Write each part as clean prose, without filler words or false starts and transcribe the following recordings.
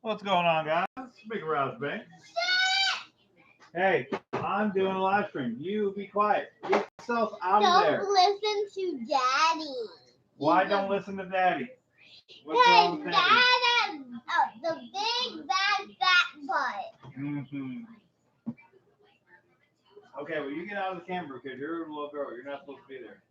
What's going on, guys? Big Rouse Bank. Hey, I'm doing a live stream. You be quiet. Get yourself out of there. Don't listen to Daddy. Why don't listen to Daddy? What's Because wrong with Dad Daddy? has the big bad fat butt. Mm-hmm. Okay, well, you get out of the camera because you're a little girl. You're not supposed to be there.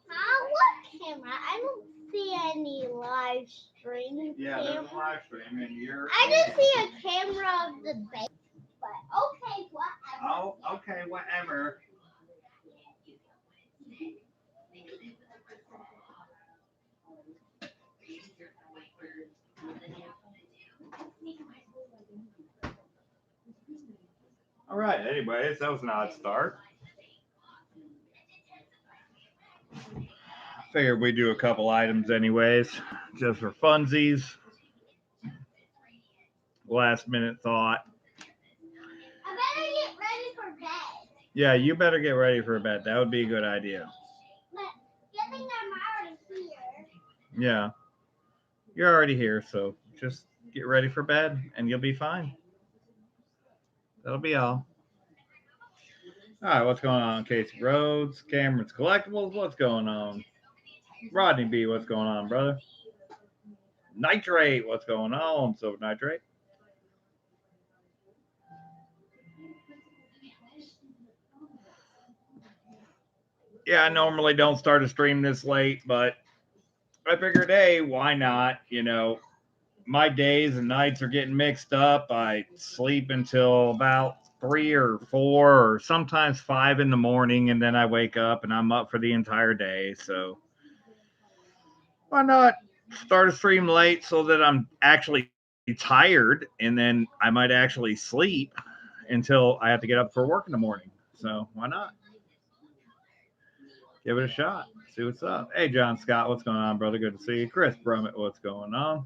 What camera? I don't see any live stream. Yeah, there's a live stream, and you're. I just see a camera of the base. But okay, whatever. Oh, okay, whatever. All right, anyways, that was an odd start. Figured we'd do a couple items anyways, just for funsies. Last minute thought. I better get ready for bed. Yeah, you better get ready for bed. That would be a good idea. But good thing I'm already here. Yeah, you're already here, so just get ready for bed and you'll be fine. That'll be all. All right, what's going on? Casey Rhodes, Cameron's Collectibles, what's going on? Rodney B, what's going on, brother? Nitrate, what's going on? Silver Nitrate. Yeah, I normally don't start a stream this late, but I figured, hey, why not? You know, my days and nights are getting mixed up. I sleep until about 3 or 4 or sometimes 5 in the morning, and then I wake up and I'm up for the entire day. So why not start a stream late so that I'm actually tired, and then I might actually sleep until I have to get up for work in the morning. So why not? Give it a shot. See what's up. Hey, John Scott, what's going on, brother? Good to see you. Chris Brummett, what's going on?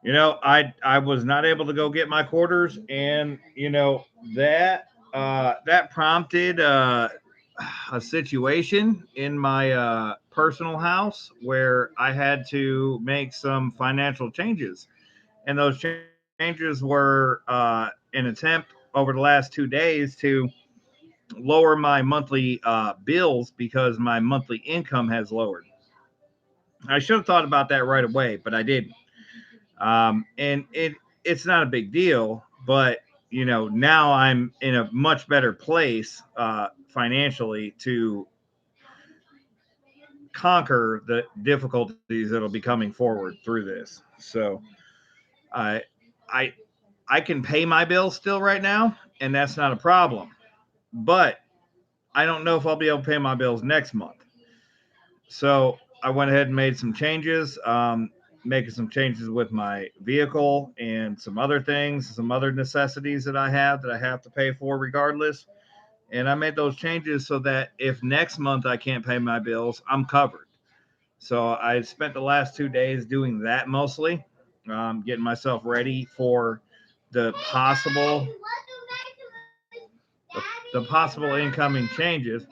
You know, I was not able to go get my quarters, and you know that prompted a situation in my personal house where I had to make some financial changes, and those changes were an attempt over the last 2 days to lower my monthly bills because my monthly income has lowered. I should have thought about that right away, but I didn't. And it's not a big deal, but you know now I'm in a much better place financially to conquer the difficulties that'll be coming forward through this. So I I I can pay my bills still right now, and that's not a problem. But I don't know if I'll be able to pay my bills next month. So I went ahead and made some changes, making some changes with my vehicle and some other things, some other necessities that I have to pay for regardless. And I made those changes so that if next month I can't pay my bills, I'm covered. So I spent the last 2 days doing that mostly, getting myself ready for the possible the possible incoming changes.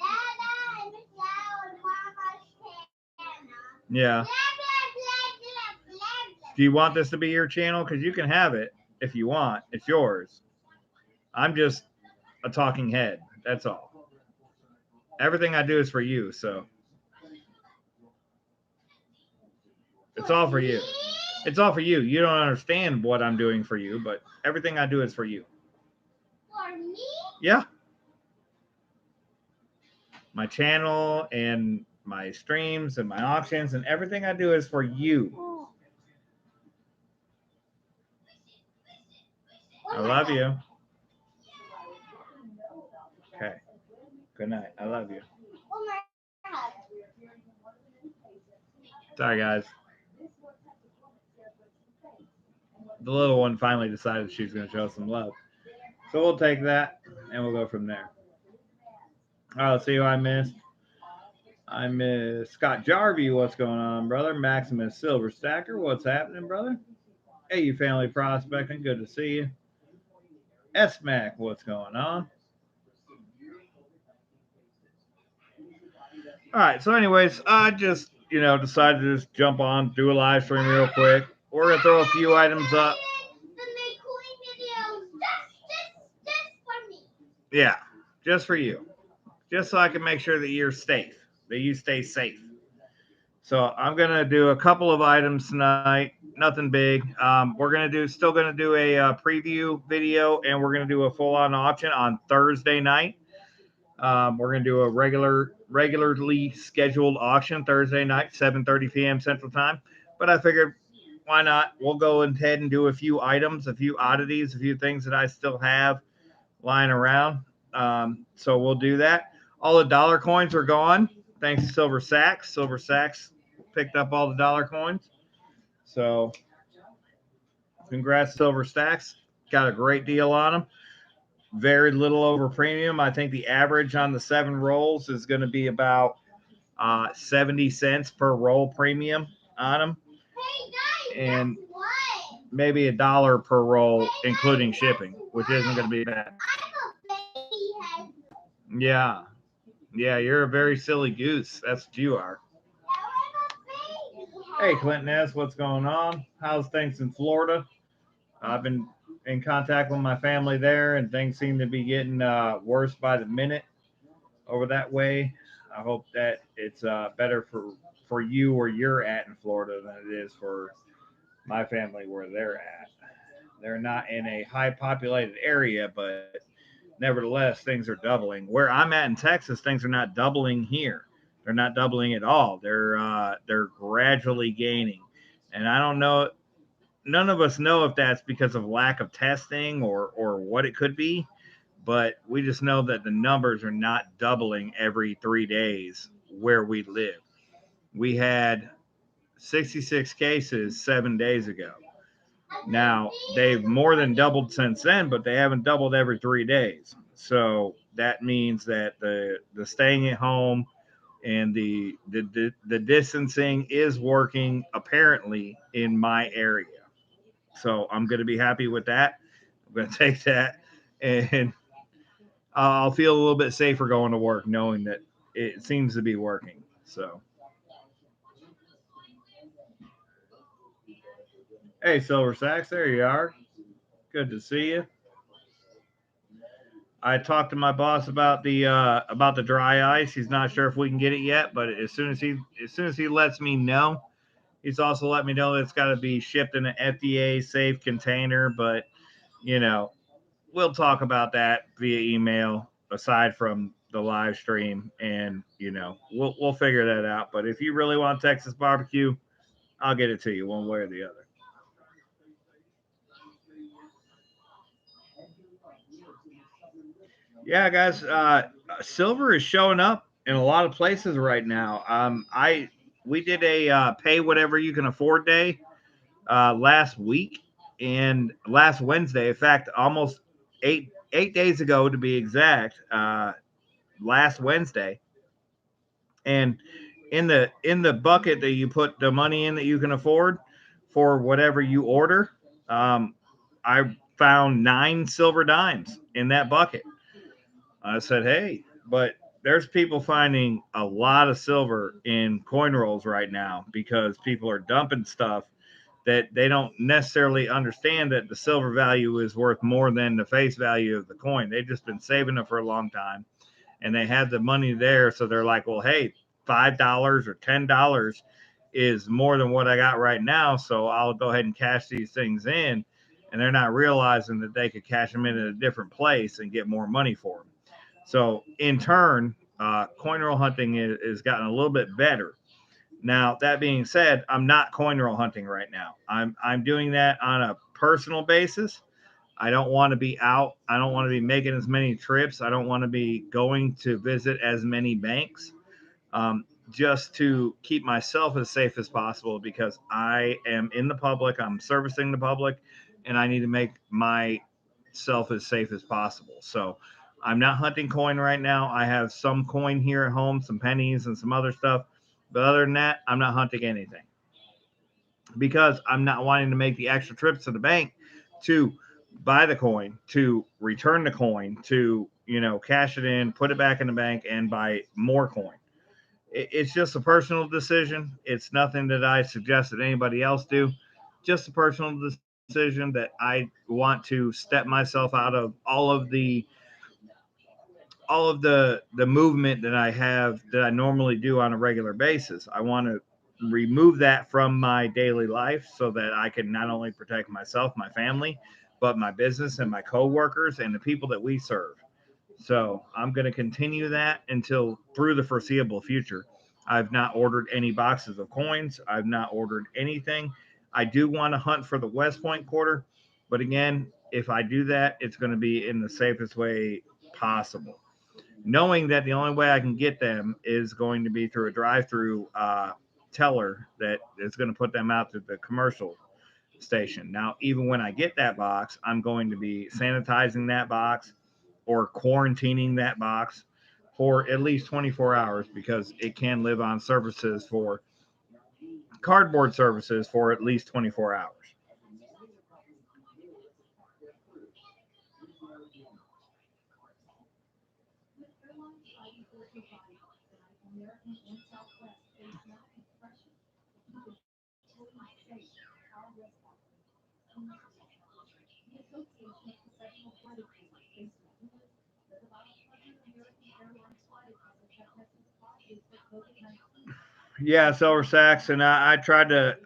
Yeah. Do you want this to be your channel? Because you can have it if you want. It's yours. I'm just a talking head. That's all. Everything I do is for you, so it's all for you. It's all for you. You don't understand what I'm doing for you, but everything I do is for you. For me? Yeah. My channel and my streams and my auctions and everything I do is for you. I love you. Okay. Good night. I love you. Sorry, guys. The little one finally decided she's going to show some love. So we'll take that and we'll go from there. All right, let's see who I missed. I miss Scott Jarvie. What's going on, brother? Maximus Silver Stacker. What's happening, brother? Hey, you family prospecting. Good to see you. S-Mac. What's going on? All right. So anyways, I just, decided to just jump on, do a live stream real quick. we're gonna throw a few items up. Yeah, just for you, just so I can make sure that you're safe, that you stay safe. So I'm gonna do a couple of items tonight. Nothing big. We're gonna do still gonna do a preview video, and we're gonna do a full on auction on Thursday night. We're gonna do a regularly scheduled auction Thursday night, 7:30 p.m. Central Time. But I figured, why not? We'll go ahead and do a few items, a few oddities, a few things that I still have lying around. So we'll do that. All the dollar coins are gone, thanks to Silver Sacks. Silver Sacks picked up all the dollar coins. So congrats, Silver Stacks. Got a great deal on them. Very little over premium. I think the average on the 7 rolls is going to be about 70 cents per roll premium on them, and maybe $1 per roll, including shipping, which isn't going to be bad. Yeah, yeah, you're a very silly goose. That's what you are. Hey, Clinton S., what's going on? How's things in Florida? I've been in contact with my family there, and things seem to be getting worse by the minute over that way. I hope that it's better for you where you're at in Florida than it is for my family where they're at. They're not in a high populated area, but nevertheless, things are doubling. Where I'm at in Texas, things are not doubling here. They're not doubling at all. They're gradually gaining, and I don't know. None of us know if that's because of lack of testing or what it could be, but we just know that the numbers are not doubling every 3 days where we live. We had 66 cases 7 days ago. Now, they've more than doubled since then, but they haven't doubled every 3 days. So that means that the staying at home and the distancing is working apparently in my area. So I'm going to be happy with that. I'm going to take that, and I'll feel a little bit safer going to work knowing that it seems to be working. So, hey, Silver Sacks, there you are. Good to see you. I talked to my boss about the dry ice. He's not sure if we can get it yet, but as soon as he lets me know, he's also let me know that it's got to be shipped in an FDA safe container. But you know, we'll talk about that via email aside from the live stream, and we'll figure that out. But if you really want Texas barbecue, I'll get it to you one way or the other. Yeah, guys, silver is showing up in a lot of places right now. I We did a pay whatever you can afford day last week and last Wednesday. In fact, almost eight days ago to be exact. Last Wednesday, and in the bucket that you put the money in that you can afford for whatever you order, um, I found 9 silver dimes in that bucket. I said, hey, but there's people finding a lot of silver in coin rolls right now because people are dumping stuff that they don't necessarily understand that the silver value is worth more than the face value of the coin. They've just been saving it for a long time, and they have the money there. So they're like, well, hey, $5 or $10 is more than what I got right now. So I'll go ahead and cash these things in. And they're not realizing that they could cash them in at a different place and get more money for them. So in turn, coin roll hunting is gotten a little bit better. Now that being said, I'm not coin roll hunting right now. I'm doing that on a personal basis. I don't want to be out. I don't want to be making as many trips. I don't want to be going to visit as many banks, just to keep myself as safe as possible because I am in the public. I'm servicing the public, and I need to make myself as safe as possible. So I'm not hunting coin right now. I have some coin here at home, some pennies and some other stuff. But other than that, I'm not hunting anything because I'm not wanting to make the extra trips to the bank to buy the coin, to return the coin, to cash it in, put it back in the bank, and buy more coin. It's just a personal decision. It's nothing that I suggest that anybody else do. just a personal decision that I want to step myself out of all of the movement that I have that I normally do on a regular basis. I want to remove that from my daily life so that I can not only protect myself, my family, but my business and my coworkers and the people that we serve. So I'm going to continue that until through the foreseeable future. I've not ordered any boxes of coins. I've not ordered anything. I do want to hunt for the West Point quarter, but again, if I do that, it's going to be in the safest way possible, knowing that the only way I can get them is going to be through a drive-through teller that is going to put them out to the commercial station. Now, even when I get that box, I'm going to be sanitizing that box or quarantining that box for at least 24 hours because it can live on surfaces for cardboard surfaces for at least 24 hours. Yeah, Silver Sacks, and I tried to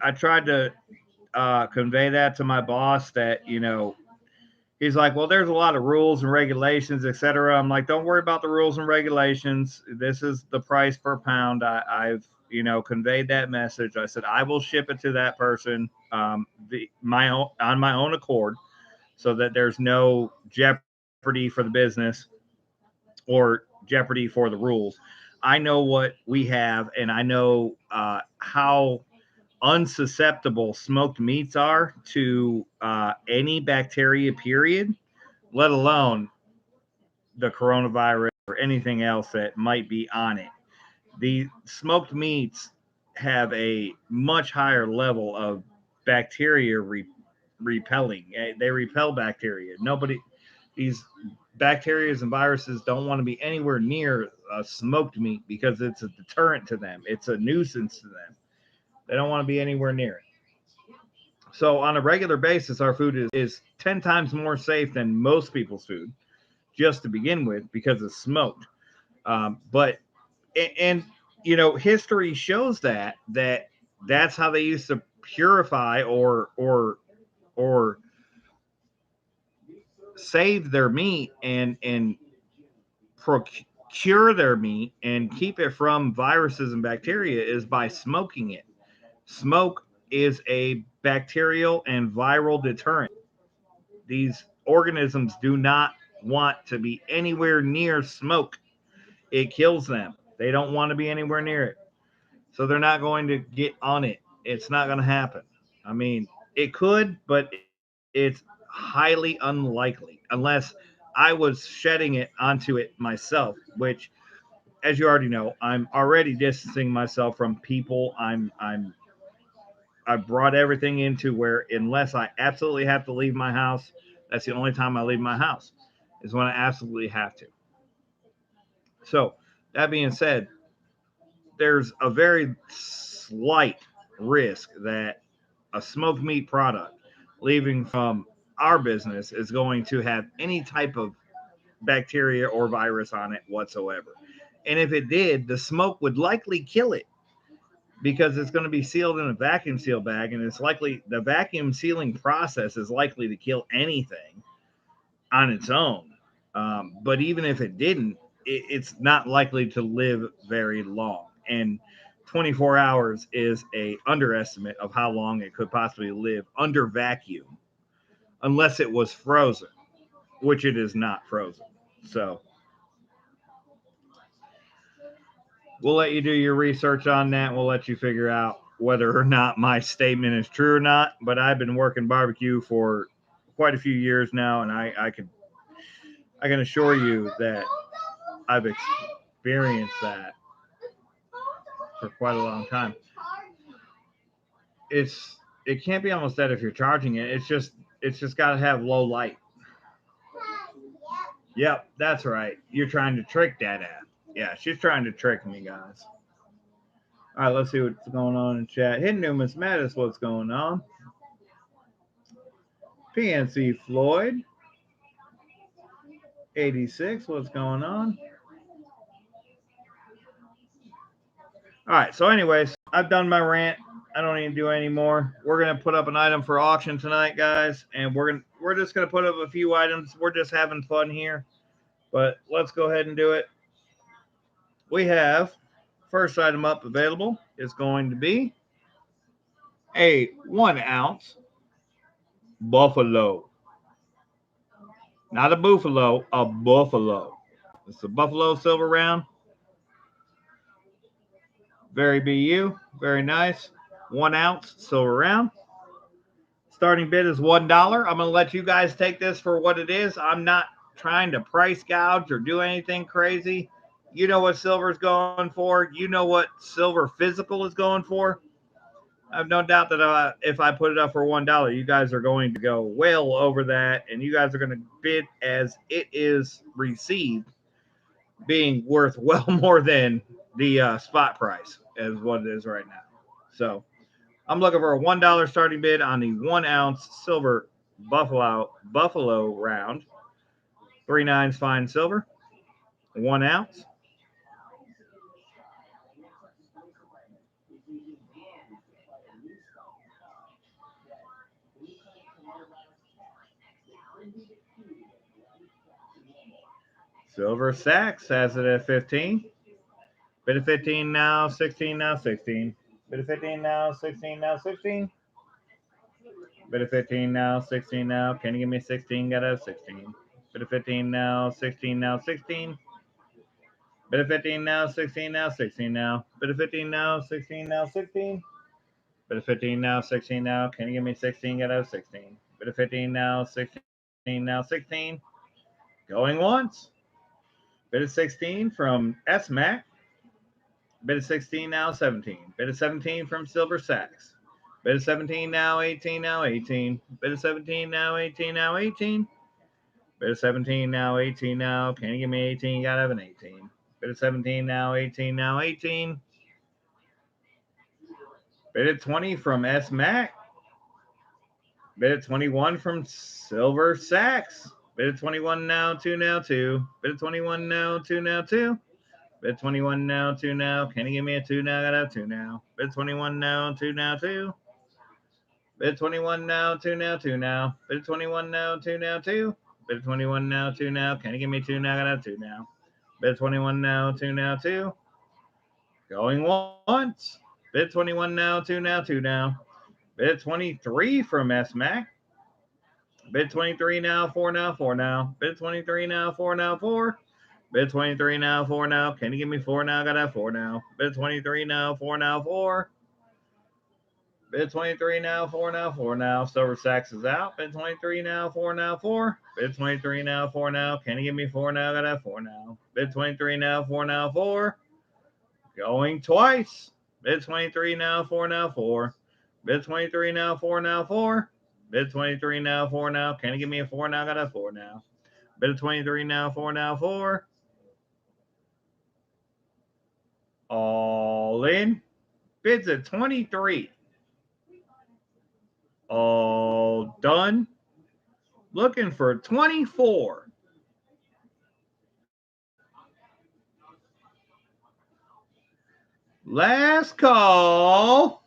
convey that to my boss that he's like, well, there's a lot of rules and regulations, etc. I'm like, don't worry about the rules and regulations. This is the price per pound. I've conveyed that message. I said I will ship it to that person my own on my own accord, so that there's no jeopardy for the business or jeopardy for the rules. I know what we have, and I know how unsusceptible smoked meats are to any bacteria, period, let alone the coronavirus or anything else that might be on it. The smoked meats have a much higher level of bacteria repelling. They repel bacteria. These bacteria and viruses don't want to be anywhere near a smoked meat because it's a deterrent to them. It's a nuisance to them. They don't want to be anywhere near it. So on a regular basis, our food is 10 times more safe than most people's food, just to begin with, because it's smoked. But and history shows that's how they used to purify or save their meat and procure their meat and keep it from viruses and bacteria is by smoking it. Smoke is a bacterial and viral deterrent. These organisms do not want to be anywhere near smoke. It kills them. They don't want to be anywhere near it. So they're not going to get on it. It's not going to happen. I mean, it could, but it's highly unlikely unless I was shedding it onto it myself, which, as you already know, I'm already distancing myself from people. I've brought everything into where unless I absolutely have to leave my house, that's the only time I leave my house is when I absolutely have to. So that being said, there's a very slight risk that a smoked meat product leaving from our business is going to have any type of bacteria or virus on it whatsoever. And if it did, the smoke would likely kill it because it's going to be sealed in a vacuum seal bag, and it's likely the vacuum sealing process is likely to kill anything on its own. But even if it didn't, it's not likely to live very long. And 24 hours is a underestimate of how long it could possibly live under vacuum, unless it was frozen, which it is not frozen. So we'll let you do your research on that. We'll let you figure out whether or not my statement is true or not. But I've been working barbecue for quite a few years now, and I can assure you that I've experienced that for quite a long time. It can't be almost dead if you're charging it. It's just got to have low light. Yep, that's right. You're trying to trick that app. Yeah, she's trying to trick me, guys. All right, let's see what's going on in chat. Hidden Numismatis, what's going on? PNC Floyd, 86. What's going on? All right. So, anyways, I've done my rant. I don't need to do any more. We're gonna put up an item for auction tonight, guys, and we're just gonna put up a few items. We're just having fun here, but let's go ahead and do it. We have first item up available is going to be a 1 ounce buffalo, not a buffalo, a buffalo. It's a buffalo silver round. Very BU, very nice. 1 ounce silver round. Starting bid is $1. I'm gonna let you guys take this for what it is. I'm not trying to price gouge or do anything crazy. You know what silver's going for. You know what silver physical is going for. I have no doubt that if I put it up for $1, you guys are going to go well over that, and you guys are going to bid as it is received, being worth well more than the spot price as what it is right now. So I'm looking for a $1 starting bid on the 1 ounce silver buffalo round. 3 nines fine silver, 1 ounce. Silver Sacks has it at 15. Bid of 15 now, 16 now, 16. Bid of 15 now, 16 now, 16. Bid of 15 now, 16 now. Can you give me 16? Got a 16. Bid of 15 now, 16 now, 16. Bid of 15 now, 16 now, 16 now. Bid of 15 now, 16 now, 16. Bid of 15 now, 16 now. Can you give me 16? Got a 16. Bid of 15 now, 16 now, 16. Going once. Bid of 16 from S-Mac. Bid of 16 now, 17. Bid of 17 from Silver Sacks. Bid of 17 now, 18 now, 18. Bid of 17 now, 18 now, 18. Bid of 17 now, 18 now. Can you give me 18? Gotta have an 18. Bid of 17 now, 18 now, 18. Bid of 20 from S-Mac. Bid of 21 from Silver Sacks. Bid of 21 now, 2 now, 2. Bid of 21 now, 2 now, 2. Bid 21 now, 2 now. Can you give me a 2 now? Gotta have 2 now. Bid 21 now, 2 now, 2. Bid 21 now, 2 now, 2 now. Bid 21 now, 2 now, 2. Bid 21 now, 2 now. Can you give me 2 now? Gotta have 2 now. Bid 21 now, 2 now, 2. Going once. Bid 21 now, 2 now, 2 now. Bid 23 from S-Mac. Bid 23 now, 4 now, 4 now. Bid 23 now, 4 now, 4. Bid 23 now, 4 now. Can you give me 4 now? Gotta have 4 now. Bid 23 now, 4 now, 4. Bid 23 now, 4 now, 4 now. Silver Sacks is out. Bid 23 now, 4 now, 4. Bid 23 now, 4 now. Can you give me 4 now? Gotta have 4 now. Bid 23 now, 4 now, 4. Going twice. Bid 23 now, 4 now, 4. Bid 23 now, 4 now, 4. Bid 23 now, 4 now. Can you give me a 4 now? Gotta have 4 now. Bid 23 now, 4 now, 4. All in. Bids at 23. All done. Looking for 24. Last call.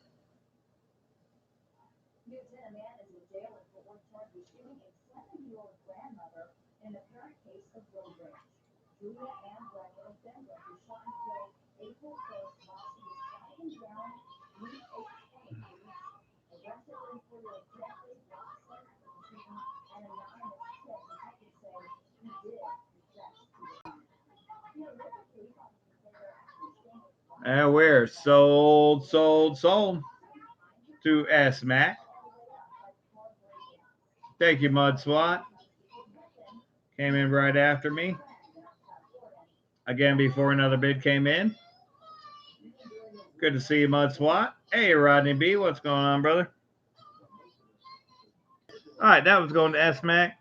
And we're sold to S-Mac. Thank you, Mud Swat. Came in right after me. Again, before another bid came in. Good to see you, Mud Swat. Hey, Rodney B. What's going on, brother? All right, that was going to S-Mac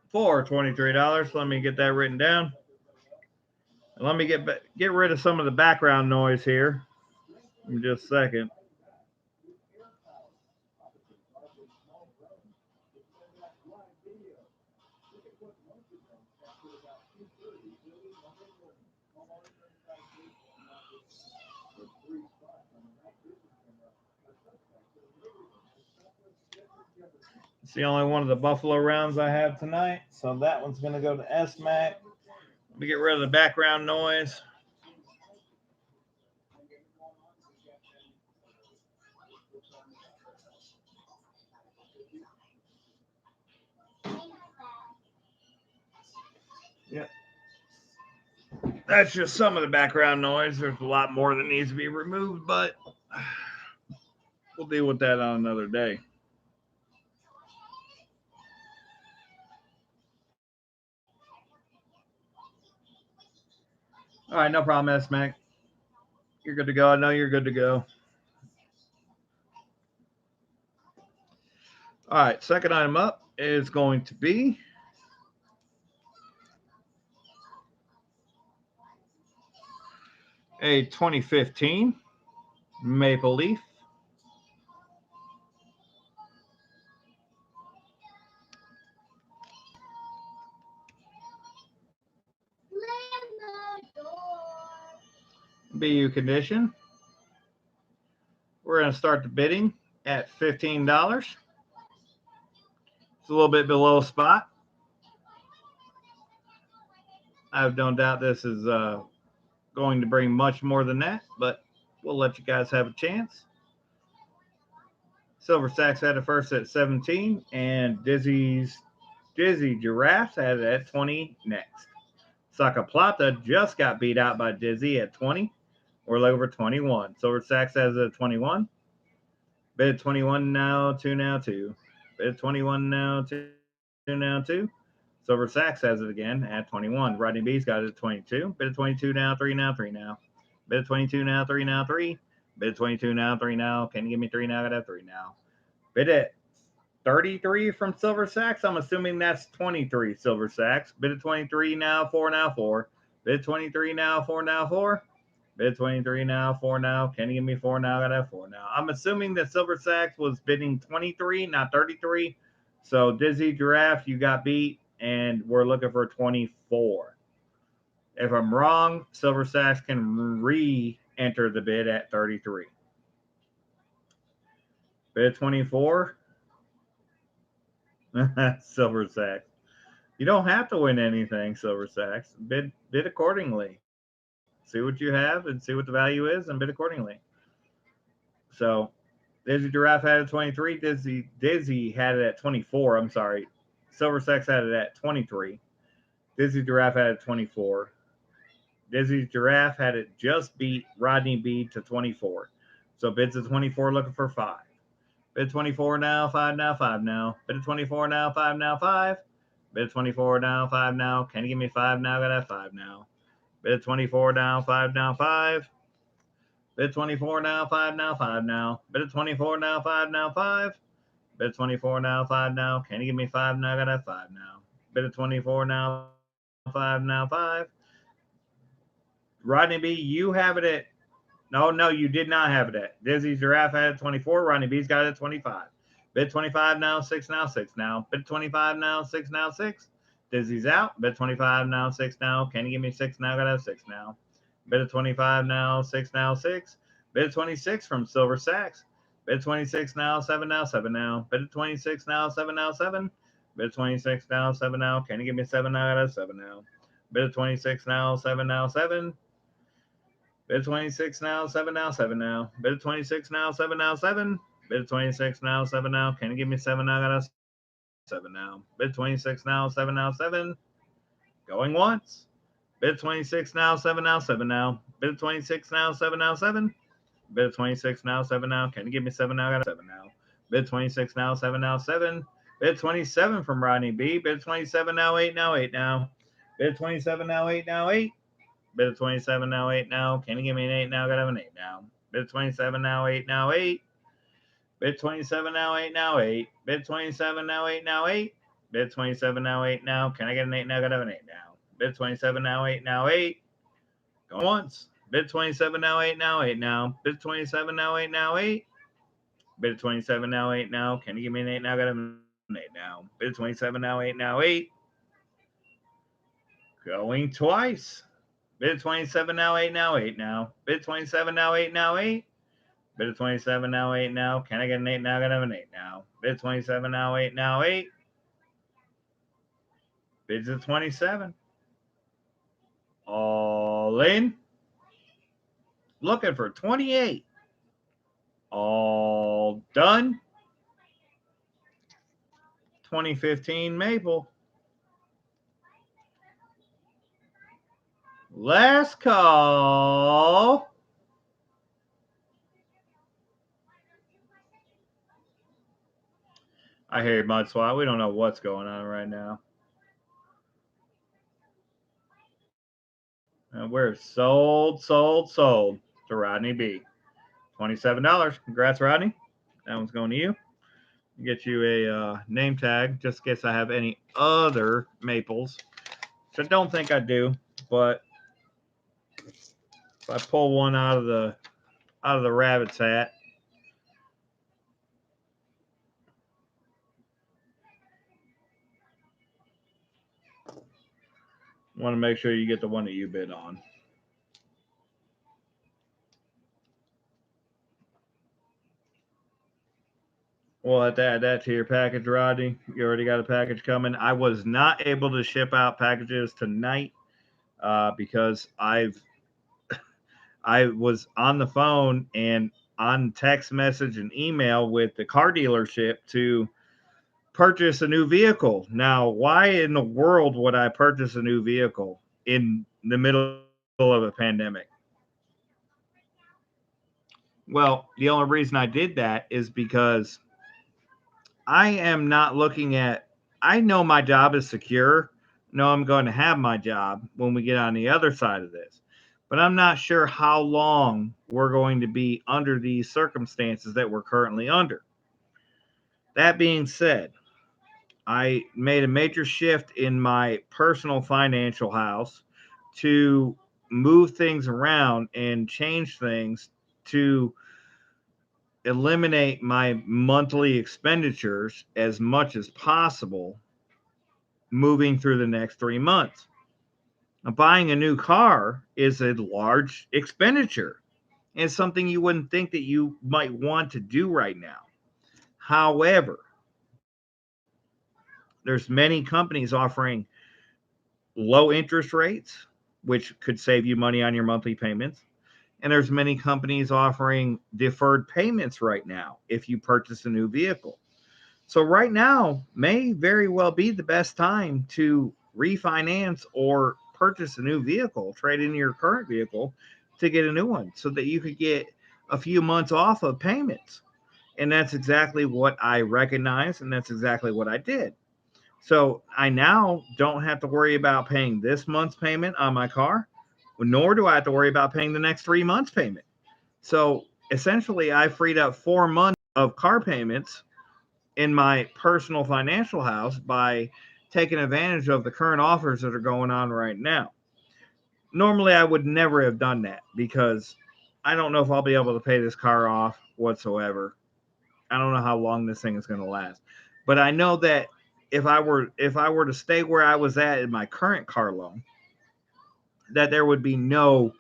for $23. Let me get that written down. Let me get rid of some of the background noise here in just a second. It's the only one of the Buffalo rounds I have tonight, so that one's going to go to S-Mac. Let me get rid of the background noise. Yep. That's just some of the background noise. There's a lot more that needs to be removed, but we'll deal with that on another day. All right, no problem, S-Mac. You're good to go. I know you're good to go. All right, second item up is going to be a 2015 Maple Leaf. BU condition. We're going to start the bidding at $15. It's a little bit below spot. I have no doubt this is going to bring much more than that, but we'll let you guys have a chance. Silver Sacks had it first at 17, and Dizzy Giraffes had it at 20 next. Saca Plata just got beat out by Dizzy at 20. We're over 21. Silver Sacks has it at 21. Bid 21 now, 2 now, 2. Bid 21 now, 2 now, 2. Silver Sacks has it again at 21. Rodney B's got it at 22. Bid 22 now, 3 now, 3 now. Bid 22 now, 3 now, 3. Bid 22 now, 3 now. Can you give me 3 now? I got 3 now. Bid at 33 from Silver Sacks. I'm assuming that's 23 Silver Sacks. Bid at 23 now, 4 now, 4. Bid 23 now, 4 now, 4. Bid 23 now, 4 now. Can you give me 4 now? I got 4 now. I'm assuming that Silver Sacks was bidding 23, not 33. So Dizzy Giraffe, you got beat, and we're looking for 24. If I'm wrong, Silver Sacks can re-enter the bid at 33. Bid 24. Silver Sacks. You don't have to win anything, Silver Sacks. Bid accordingly. See what you have and see what the value is and bid accordingly. So Dizzy Giraffe had it at 23. Dizzy had it at 24. I'm sorry. Silver Sacks had it at 23. Dizzy Giraffe had it at 24. Dizzy Giraffe had it just beat Rodney B to 24. So bids at 24 looking for 5. Bid 24 now, 5 now, 5 now. Bid 24 now, 5 now, 5. Bid 24 now, 5 now. Can you give me 5 now? Got that 5 now. Bid 24 now, 5 now, 5. Bid 24 now, 5 now, 5 now. Bid 24 now, 5 now, 5. Bid 24 now, 5 now. Can you give me 5 now? I got that 5 now. Bid 24 now, 5 now, 5. Rodney B, you have it at. No, you did not have it at. Dizzy Giraffe had it 24. Rodney B's got it at 25. Bid 25 now, 6 now, 6 now. Bid 25 now, 6 now, 6. Dizzy's out. Bid 25 now, 6 now. Can you give me 6 now? I got to 6 now. Bid 25 now, 6 now, 6. Bid 26 from Silver Sacks. Bid 26 now, 7 now, 7 now. Bid 26 now, 7 now, 7. Bid 26 now, 7 now. Can you give me 7 now? I got to 7 now. Bid 26 now, 7 now, 7. Bid 26 now, 7 now, 7 now. Bid 26 now, 7 now, 7. Bid 26 now, 7 now. Can you give me 7 now? I got a 7 now. Bid 26 now, 7 now, 7. Going once. Bid 26 now, 7 now, 7 now. Bid 26 now, 7 now, 7. Bid 26 now, 7 now. Can you give me 7 now? I got a 7 now. Bid 26 now, 7 now, 7. Bid 27 from Rodney B. Bid 27 now, 8 now, 8 now. Bid 27 now, 8 now, 8. Bid 27 now, 8 now. Can you give me an 8 now? Got to have an 8 now. Bid 27 now, 8 now, 8. Bid 27 now, 8 now, 8. Bid 27 now, 8 now, 8. Bid 27 now, 8 now. Can I get an 8 now? Got to have an 8 now. Bid 27 now, 8 now, 8. Go once. Bid 27 now, 8 now, 8 now. Bid 27 now, 8 now, 8. Bid 27 now, 8 now. Can you give me an 8 now? Got to have an 8 now. Bid 27 now, 8 now, 8. Going twice. Bid at 27 now, 8 now, 8 now. Bid at 27 now, 8 now, 8. Bid at 27 now, 8 now. Can I get an 8 now? Gonna have an 8 now. Bid at 27 now, 8 now, 8. Bids at 27. All in. Looking for 28. All done. 2015 Maple. Last call. I hear you, Mud Swat. We don't know what's going on right now. And we're sold to Rodney B. $27. Congrats, Rodney. That one's going to you. Get you a name tag just in case I have any other maples. Which I don't think I do, but if I pull one out of the rabbit's hat, want to make sure you get the one that you bid on. We'll have to add that to your package, Rodney. You already got a package coming. I was not able to ship out packages tonight because I was on the phone and on text message and email with the car dealership to purchase a new vehicle. Now, why in the world would I purchase a new vehicle in the middle of a pandemic? Well, the only reason I did that is because I am not looking at, I know my job is secure. No, I'm going to have my job when we get on the other side of this. But I'm not sure how long we're going to be under these circumstances that we're currently under. That being said, I made a major shift in my personal financial house to move things around and change things to eliminate my monthly expenditures as much as possible moving through the next 3 months. Now, buying a new car is a large expenditure and something you wouldn't think that you might want to do right now. However, there's many companies offering low interest rates, which could save you money on your monthly payments. And there's many companies offering deferred payments right now if you purchase a new vehicle. So right now may very well be the best time to refinance or purchase a new vehicle, trade in your current vehicle to get a new one so that you could get a few months off of payments. And that's exactly what I recognize, and that's exactly what I did. So I now don't have to worry about paying this month's payment on my car, nor do I have to worry about paying the next 3 months payment. So essentially, I freed up 4 months of car payments in my personal financial house by taking advantage of the current offers that are going on right now. Normally, I would never have done that because I don't know if I'll be able to pay this car off whatsoever. I don't know how long this thing is going to last. But I know that if I were to stay where I was at in my current car loan, that there would be no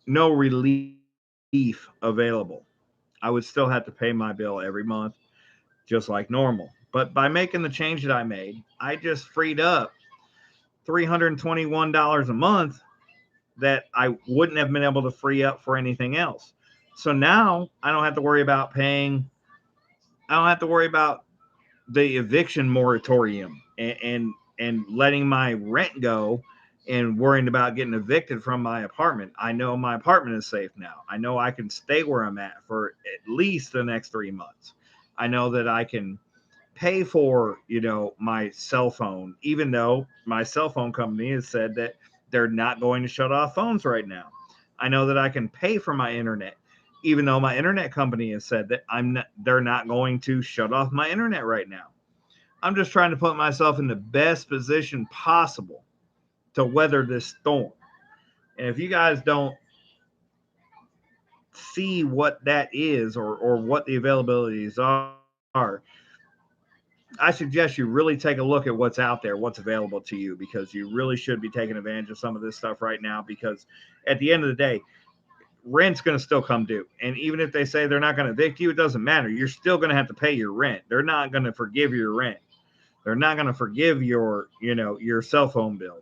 relief available. I would still have to pay my bill every month, just like normal. But by making the change that I made, I just freed up $321 a month that I wouldn't have been able to free up for anything else. So now I don't have to worry about paying. I don't have to worry about the eviction moratorium and letting my rent go and worrying about getting evicted from my apartment. I know my apartment is safe now. I know I can stay where I'm at for at least the next 3 months. I know that I can pay for, my cell phone, even though my cell phone company has said that they're not going to shut off phones right now. I know that I can pay for my internet, even though my internet company has said that they're not going to shut off my internet right now. I'm just trying to put myself in the best position possible to weather this storm. And if you guys don't see what that is or what the availabilities are, I suggest you really take a look at what's out there, what's available to you, because you really should be taking advantage of some of this stuff right now. Because at the end of the day, rent's going to still come due. And even if they say they're not going to evict you, it doesn't matter. You're still going to have to pay your rent. They're not going to forgive your rent. They're not going to forgive your, your cell phone bill.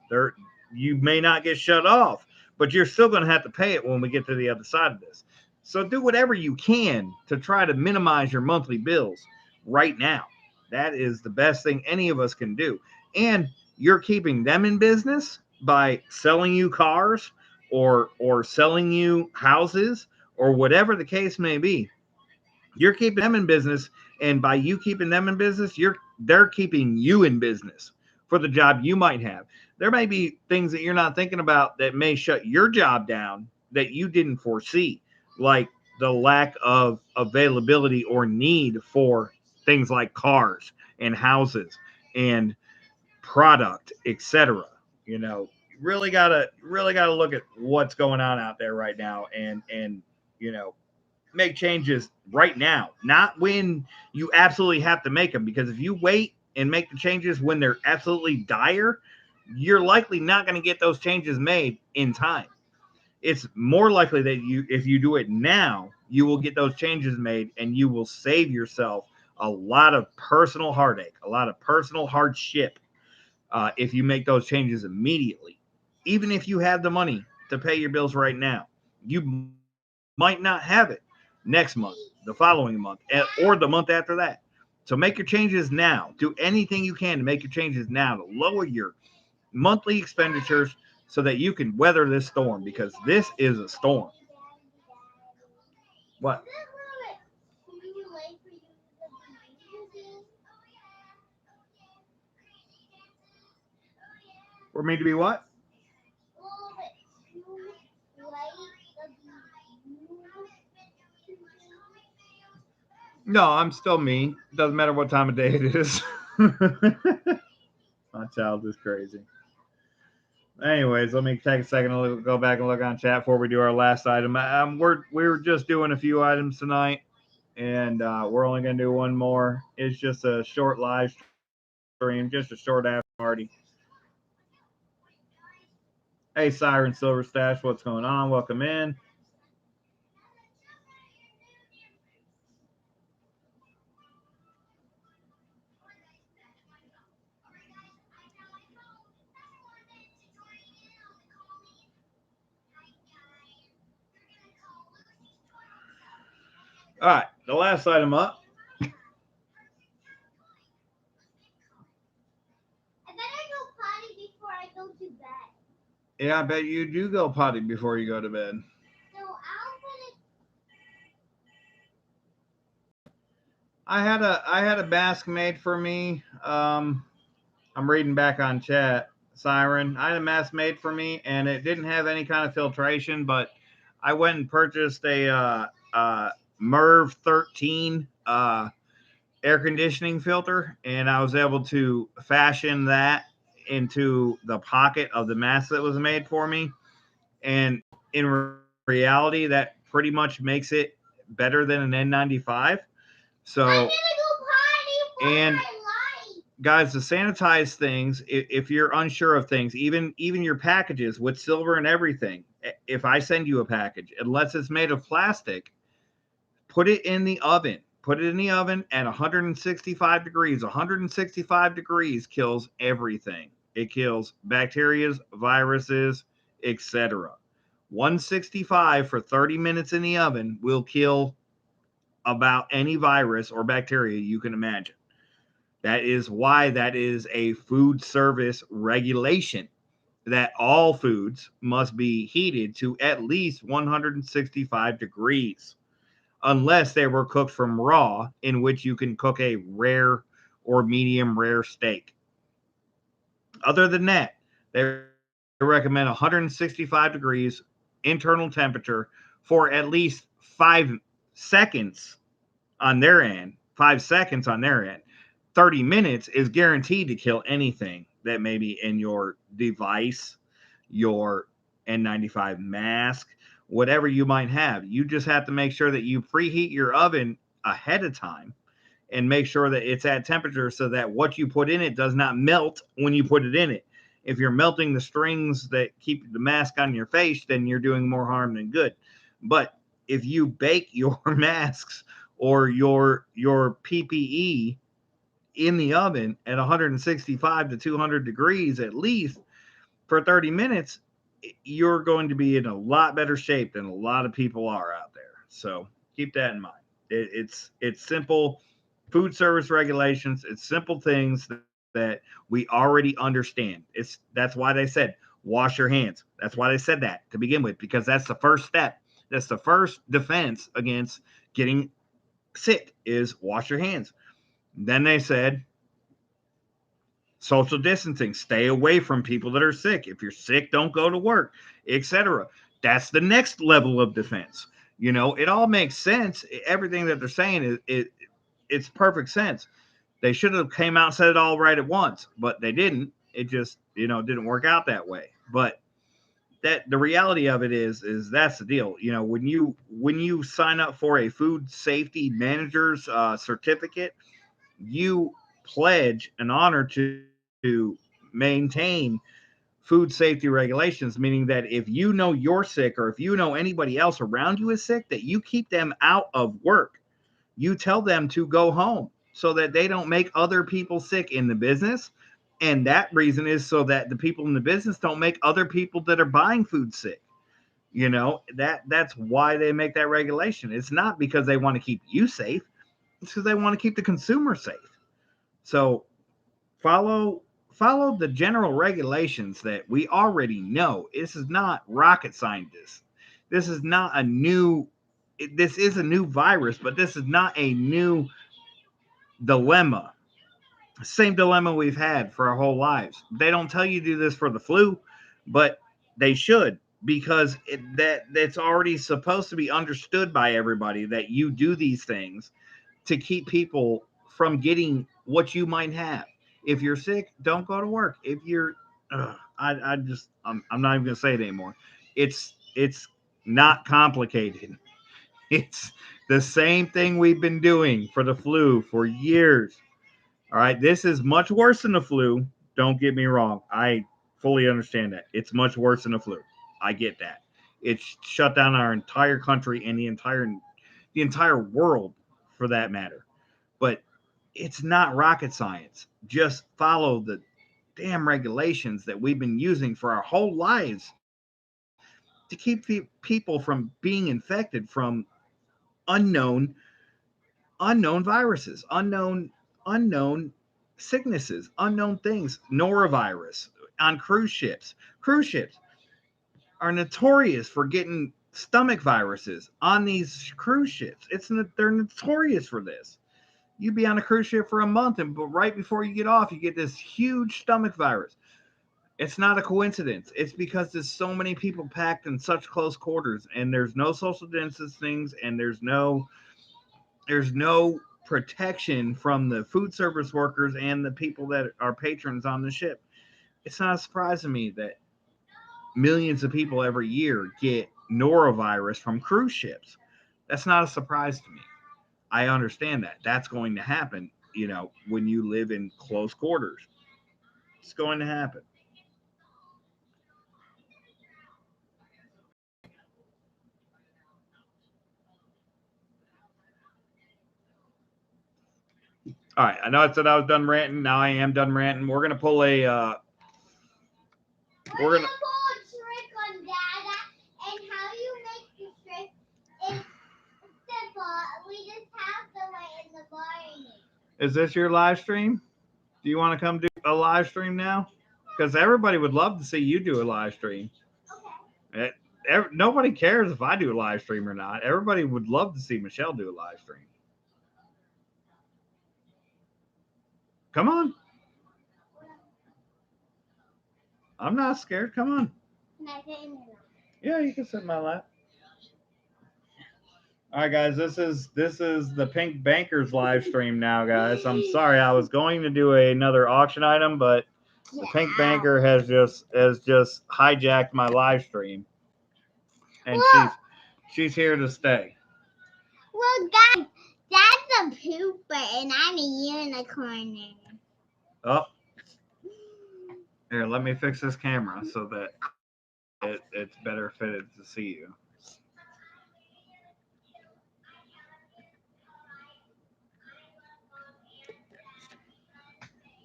You may not get shut off, but you're still going to have to pay it when we get to the other side of this. So do whatever you can to try to minimize your monthly bills right now. That is the best thing any of us can do. And you're keeping them in business by selling you cars or selling you houses or whatever the case may be. You're keeping them in business, and by you keeping them in business, they're keeping you in business for the job you might have. There may be things that you're not thinking about that may shut your job down that you didn't foresee, like the lack of availability or need for things like cars and houses and product, etc. Really gotta look at what's going on out there right now, and you know make changes right now, not when you absolutely have to make them. Because if you wait and make the changes when they're absolutely dire, you're likely not going to get those changes made in time. It's more likely that if you do it now, you will get those changes made and you will save yourself a lot of personal heartache, a lot of personal hardship if you make those changes immediately. Even if you have the money to pay your bills right now, you might not have it next month, the following month, or the month after that. So make your changes now. Do anything you can to make your changes now to lower your monthly expenditures so that you can weather this storm, because this is a storm. What? For me to be what? No, I'm still me. Doesn't matter what time of day it is. My child is crazy. Anyways, let me take a second to go back and look on chat before we do our last item. We're just doing a few items tonight, and we're only gonna do one more. It's just a short live stream, just a short after party. Hey, Siren Silver Stash, what's going on? Welcome in. All right, the last item up. I better go potty before I go to bed. Yeah, I bet you do go potty before you go to bed. So I'll put it. I had a mask made for me. I'm reading back on chat. Siren, I had a mask made for me, and it didn't have any kind of filtration, but I went and purchased a MERV 13 air conditioning filter, and I was able to fashion that into the pocket of the mask that was made for me. And in reality, that pretty much makes it better than an N95. So, I'm gonna go potty for and my life. guys, to sanitize things, if you're unsure of things, even your packages with silver and everything, if I send you a package, unless it's made of plastic, put it in the oven. Put it in the oven at 165 degrees. 165 degrees kills everything. It kills bacteria, viruses, etc. 165 for 30 minutes in the oven will kill about any virus or bacteria you can imagine. That is why that is a food service regulation, that all foods must be heated to at least 165 degrees, unless they were cooked from raw, in which you can cook a rare or medium rare steak. Other than that, they recommend 165 degrees internal temperature for at least 5 seconds on their end. 5 seconds on their end. 30 minutes is guaranteed to kill anything that may be in your device, your N95 mask, whatever you might have. You just have to make sure that you preheat your oven ahead of time and make sure that it's at temperature so that what you put in it does not melt when you put it in it. If you're melting the strings that keep the mask on your face, then you're doing more harm than good. But if you bake your masks or your PPE in the oven at 165 to 200 degrees at least for 30 minutes, you're going to be in a lot better shape than a lot of people are out there. So keep that in mind. It's simple food service regulations. It's simple things that we already understand. That's why they said wash your hands. That's why they said that to begin with, because that's the first step. That's the first defense against getting sick is wash your hands. Then they said social distancing, stay away from people that are sick. If you're sick, don't go to work, etc. That's the next level of defense. It all makes sense. Everything that they're saying it's perfect sense. They should have came out and said it all right at once, but they didn't. It just didn't work out that way. But that the reality of it is that's the deal. When you sign up for a food safety manager's certificate, you pledge an honor to maintain food safety regulations, meaning that if you know you're sick or if you know anybody else around you is sick, that you keep them out of work. You tell them to go home so that they don't make other people sick in the business. And that reason is so that the people in the business don't make other people that are buying food sick. That's why they make that regulation. It's not because they want to keep you safe. It's because they want to keep the consumer safe. So follow follow the general regulations that we already know. This is not rocket scientists. This is not a new this is a new virus, but this is not a new dilemma. Same dilemma we've had for our whole lives. They don't tell you to do this for the flu, but they should, because that's already supposed to be understood by everybody that you do these things to keep people from getting what you might have. If you're sick, don't go to work. If you're, I'm not even gonna say it anymore. It's not complicated. It's the same thing we've been doing for the flu for years. All right, this is much worse than the flu. Don't get me wrong. I fully understand that. It's much worse than the flu. I get that. It's shut down our entire country and the entire world for that matter. But it's not rocket science. Just follow the damn regulations that we've been using for our whole lives to keep people from being infected from unknown viruses, unknown sicknesses, unknown things. Norovirus on cruise ships. Cruise ships are notorious for getting stomach viruses on these cruise ships. They're notorious for this. You'd be on a cruise ship for a month, and but right before you get off, you get this huge stomach virus. It's not a coincidence. It's because there's so many people packed in such close quarters, and there's no social distancing, and there's no protection from the food service workers and the people that are patrons on the ship. It's not a surprise to me that millions of people every year get norovirus from cruise ships. That's not a surprise to me. I understand that. That's going to happen, when you live in close quarters. It's going to happen. All right. I know I said I was done ranting. Now I am done ranting. We're gonna pull a. We're We're gonna gonna. pull a trick on Dada, and how you make the trick is simple. We just have to wait in the morning. Is this your live stream? Do you want to come do a live stream now? Because everybody would love to see you do a live stream. Okay. Nobody cares if I do a live stream or not. Everybody would love to see Michelle do a live stream. Come on. I'm not scared. Come on. Can I sit in your lap? Yeah, you can sit in my lap. All right, guys. This is the Pink Bankers live stream now, guys. I'm sorry. I was going to do another auction item, but the Pink Banker has just hijacked my live stream, and Well, she's here to stay. well, guys, that's a pooper and I'm a unicorn. Oh, here, let me fix this camera so that it's better fitted to see you.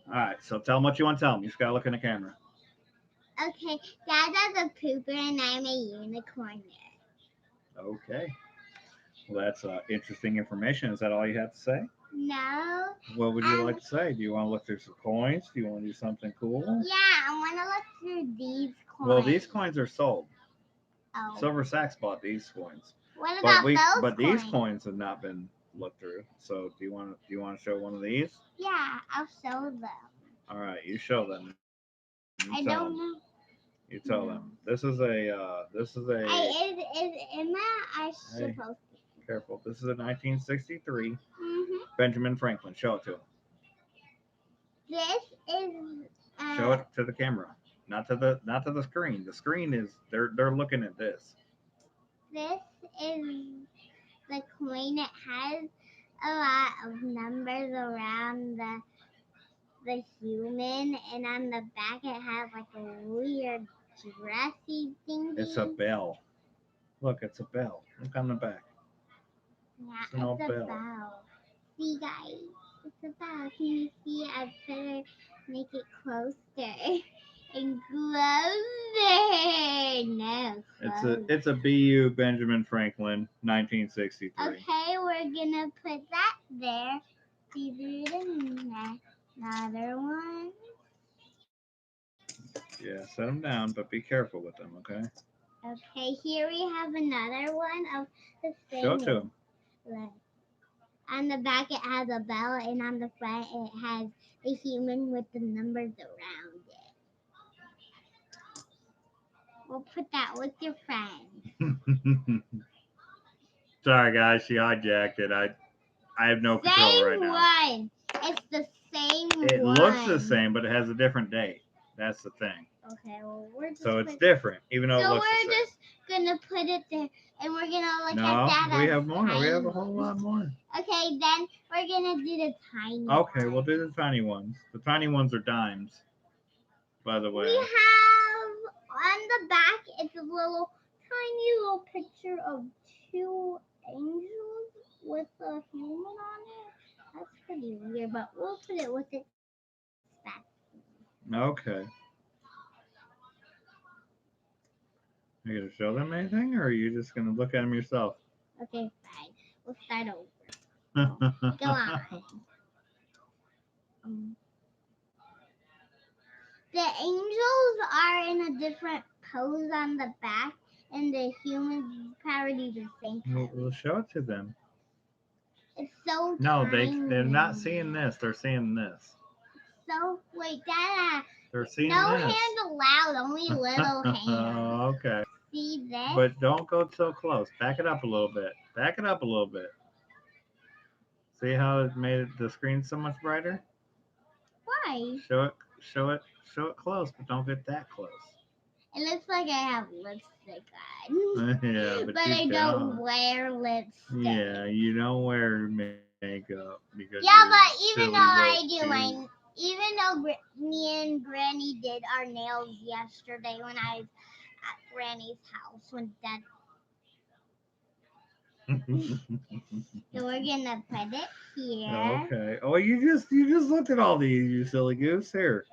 All right, so tell them what you want to tell them. You just got to look in the camera. Okay, Dada's a pooper and I'm a unicorn. Okay. Well, that's interesting information. Is that all you have to say? No. What would you like to say? Do you want to look through some coins? Do you want to do something cool? Yeah, I want to look through these coins. Well, these coins are sold. Oh. Silver Sacks bought these coins. What about those but coins? these coins have not been looked through. So do you want to show one of these? Yeah, I'll show them. All right, you show them. I don't know. You tell them. This is a. Hey, am I supposed to? Careful. This is a 1963 Mm-hmm. Benjamin Franklin. Show it to him. This is. Show it to the camera, not to the screen. The screen is they're looking at this. This is the coin. It has a lot of numbers around the human, and on the back it has like a weird dressy thingy. It's a bell. Look, it's a bell. Look on the back. Yeah, It's an old bell. bell. See, guys, it's a bell. Can you see? I better make it closer and closer. No, closer. It's a BU Benjamin Franklin 1963. Okay, we're gonna put that there. Another one. Yeah, set them down, but be careful with them, okay? Okay, here we have another one of the same. Show it to him. Look. On the back it has a bell, and on the front it has a human with the numbers around it. We'll put that with your friend. Sorry, guys, she hijacked it. I have no control right now. Same one. It's the same one. It looks the same, but it has a different date. That's the thing. Okay, well, we're just so it's different, even though it looks the same. So we're just gonna put it there, and we're gonna look at that. No, we have more. We have a whole lot more. Okay, then we're gonna do the tiny Okay, ones. we'll do the tiny ones. The tiny ones are dimes, by the way. We have on the back, it's a tiny little picture of two angels with a human on it. That's pretty weird, but we'll put it with its back. Okay. Are you going to show them anything, or are you just going to look at them yourself? Okay, fine. We'll start over. Go on. The angels are in a different pose on the back, and the humans probably do the same pose. We'll show it to them. It's so No, tiny. they're not seeing this. They're seeing this. So, wait, Dada. They're seeing no this. No hands allowed, only little hands. Oh, okay. See this? But don't go so close. Back it up a little bit. Back it up a little bit. See how it made the screen so much brighter? Why? Show it close, but don't get that close. It looks like I have lipstick on. Yeah, but I don't wear lipstick. Yeah, you don't wear makeup because. Yeah, but even though me and Granny did our nails yesterday when I was at Granny's house when Dad. So we're gonna put it here. Okay. Oh, you just looked at all these, you silly goose. Here,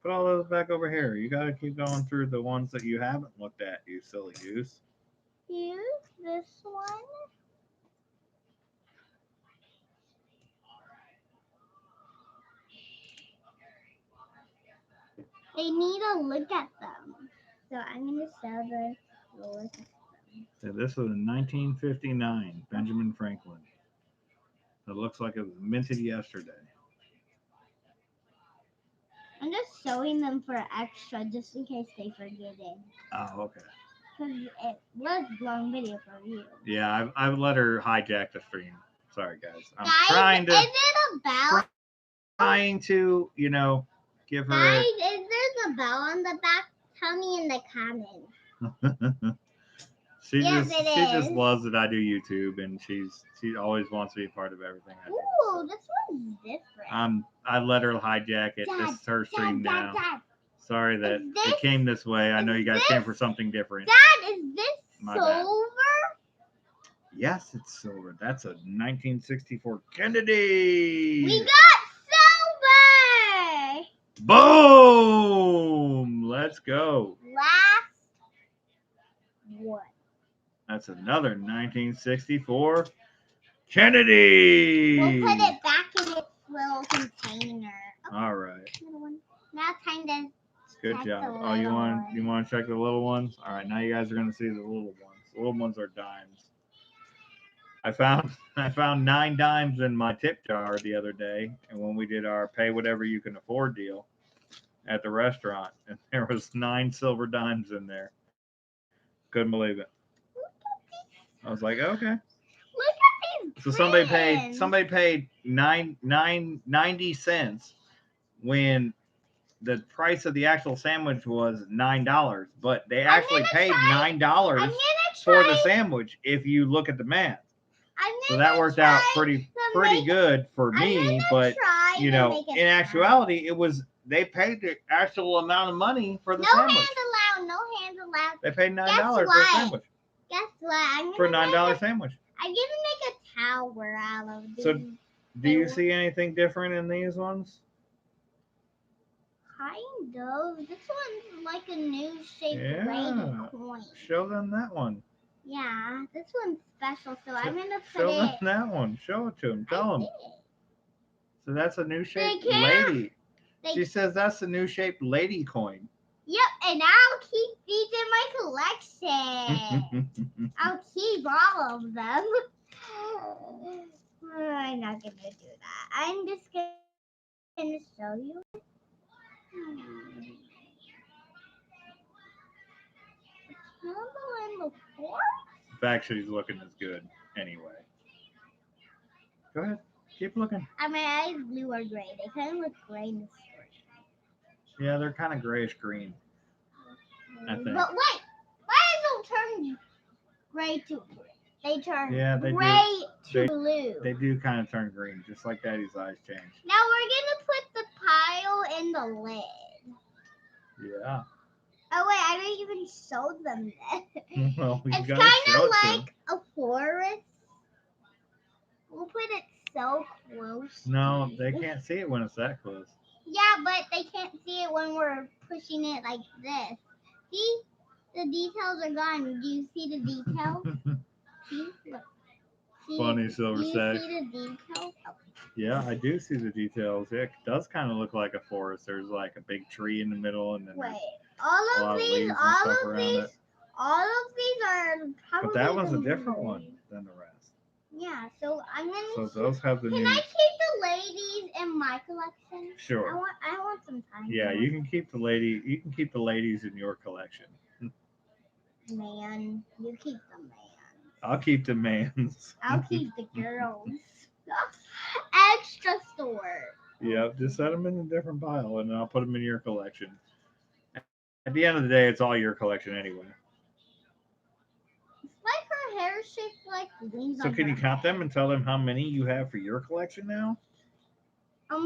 put all those back over here. You got to keep going through the ones that you haven't looked at, you silly goose. Here's this one. They need to look at them. So I'm gonna show the look at them. So this was a 1959 Benjamin Franklin. It looks like it was minted yesterday. I'm just showing them for extra, just in case they forget it. Oh, okay. Because it was a long video for you. Yeah, I've let her hijack the stream. Sorry, guys. I'm guys, trying to. Is it a bell? Trying to, give her. Guys, is there a bell on the back? Tell me in the comments. Yes, She it just is. loves that I do YouTube, and she always wants to be a part of everything I do. Ooh, this one's different. I let her hijack it. This is her stream now. Dad. Sorry that Is this- it came this way. I know you guys is came this- for something different. Dad, is this My bad. silver? Yes, it's silver. That's a 1964 Kennedy. We got silver. Boom! Let's go. Last one. That's another 1964 Kennedy. We'll put it back in its little container. All right. Little one. Now time to Good check job. the Oh, you little want one. to check the little ones? All right. Now you guys are gonna see the little ones. The little ones are dimes. I found 9 dimes in my tip jar the other day, and when we did our pay whatever you can afford deal at the restaurant, and there was 9 silver dimes in there. Couldn't believe it. I was like, okay. Look at these. So prints. somebody paid 90 cents when the price of the actual sandwich was $9, but they actually paid $9 for the sandwich if you look at the math. So that worked out pretty good for me, but you know, in actuality, they paid the actual amount of money for the sandwich. No hands allowed. They paid $9 for a sandwich. Guess what? For a $9 sandwich. I'm gonna make a tower out of these. So, do you see anything different in these ones? Kind of. This one's like a new shaped lady coin. Show them that one. Yeah, this one's special, so I'm gonna put Show it. them that one. Show it to them. Tell them. So that's a new shaped can't. lady. She says that's a new shaped lady coin. Yep, and I'll keep these in my collection. I'll keep all of them. I'm not gonna do that. I'm just gonna show you. Number before? The fact she's looking is good anyway. Go ahead. Keep looking. My eyes blue or gray. They kind of look gray in the store. Yeah, they're kind of grayish green. I think. But wait, why don't turn gray to blue? They turn gray to blue. They do kind of turn green, just like Daddy's eyes change. Now we're gonna put the pile in the lid. Yeah. Oh wait, I didn't even show them that. Well, it's kind of like a forest. We'll put it so close. No, they can't see it when it's that close. Yeah, but they can't see it when we're pushing it like this. See? The details are gone. Do you see the details? See? Look. See, Funny Silver do you Say. see the details? Oh. Yeah, I do see the details. It does kind of look like a forest. There's like a big tree in the middle, and then Wait, a lot of leaves and stuff around it. all of these are probably. But that one's a different one than the rest. Yeah, so I'm gonna. So those have the Can new. I keep the ladies in my collection? Sure. I want some time. Yeah, you can keep the lady. You can keep the ladies in your collection. Man, you keep the man. I'll keep the mans. I'll keep the girls. Extra store. Yep, just set them in a different pile, and I'll put them in your collection. At the end of the day, it's all your collection anyway. It's like her hair shaped like wings. So can you count them and tell them how many you have for your collection now?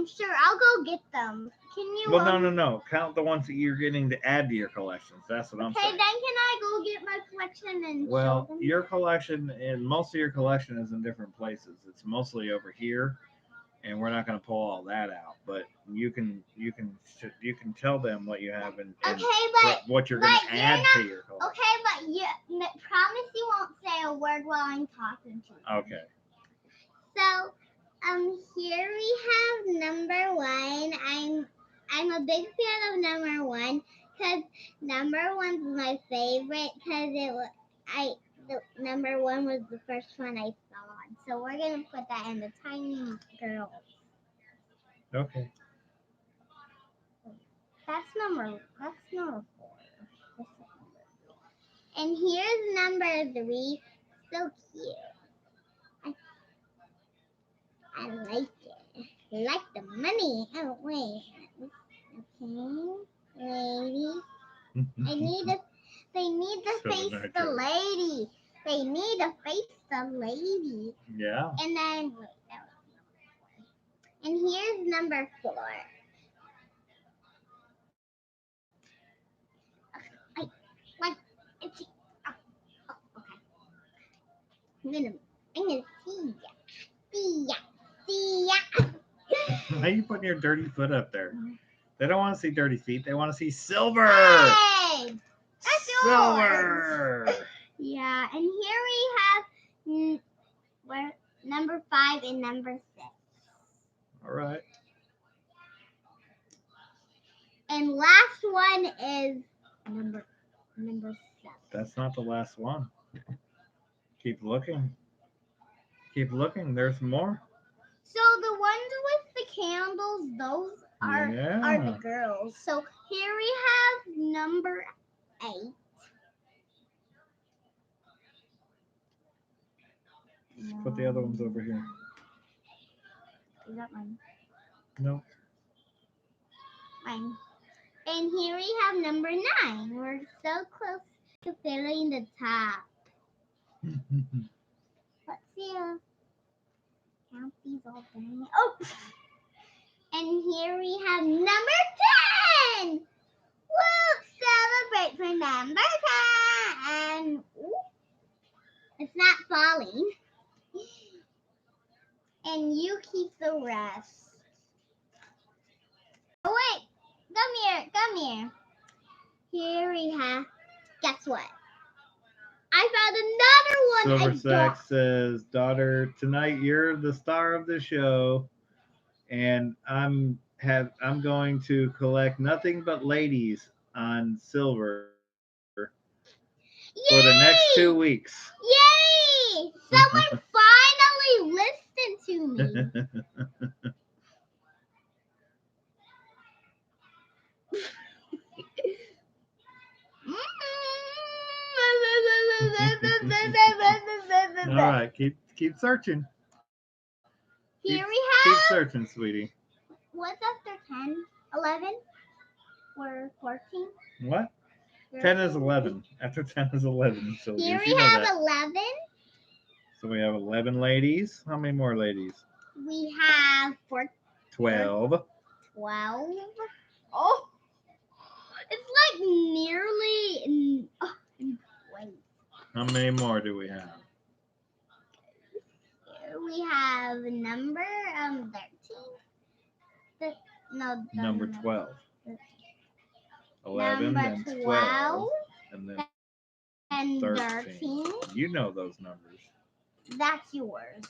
Sure. I'll go get them. Can you? Well, no. Count the ones that you're getting to add to your collections. That's what I'm saying. Okay, then can I go get my collection and Well, show them? your collection and most of your collection is in different places. It's mostly over here, and we're not going to pull all that out. But you can tell them what you have and what you're going to add to your collection. Okay, but you promise you won't say a word while I'm talking to you. Okay. So, here we have number 1. I'm a big fan of number 1 because number 1's my favorite because the number 1 was the first one I saw. So we're gonna put that in the tiny girl. Okay. That's number 4. And here's number 3. So cute. I like it. I like the money. Oh wait. Okay, ladies. They need to So face the binoculars. lady. They need to face the lady. Yeah. And then, wait, and here's number 4. Like, it's, okay. I'm gonna see ya. See ya. See ya. Why are you putting your dirty foot up there? They don't want to see dirty feet. They want to see silver. Hey, that's yours. Silver. Yeah, and here we have number 5 and number 6. All right. And last one is number 7. That's not the last one. Keep looking. Keep looking. There's more. So the ones with the candles, those are the girls. So here we have number 8. Put the other ones over here. Is that mine? No. Mine. And here we have number 9. We're so close to filling the top. Let's see. Count these all down. Oh! And here we have number 10. We'll celebrate for number 10. Ooh, it's not falling. And you keep the rest. Oh wait, come here. Here we have, guess what? I found another one. Silver Sack says, daughter, tonight you're the star of the show, and I'm going to collect nothing but ladies on silver for the next 2 weeks. Yay! Someone finally listened to me. All right, keep searching. Here we Keep have. searching, sweetie. What's after 10? 11? Or 14? What? 10 is 11. After 10 is 11. So here we have 11. So we have 11 ladies. How many more ladies? We have 12. 12. Oh, it's like nearly in place. How many more do we have? Here we have number 13. Number 12. 11, number then 12, 12, and then and 13. You know those numbers. That's yours.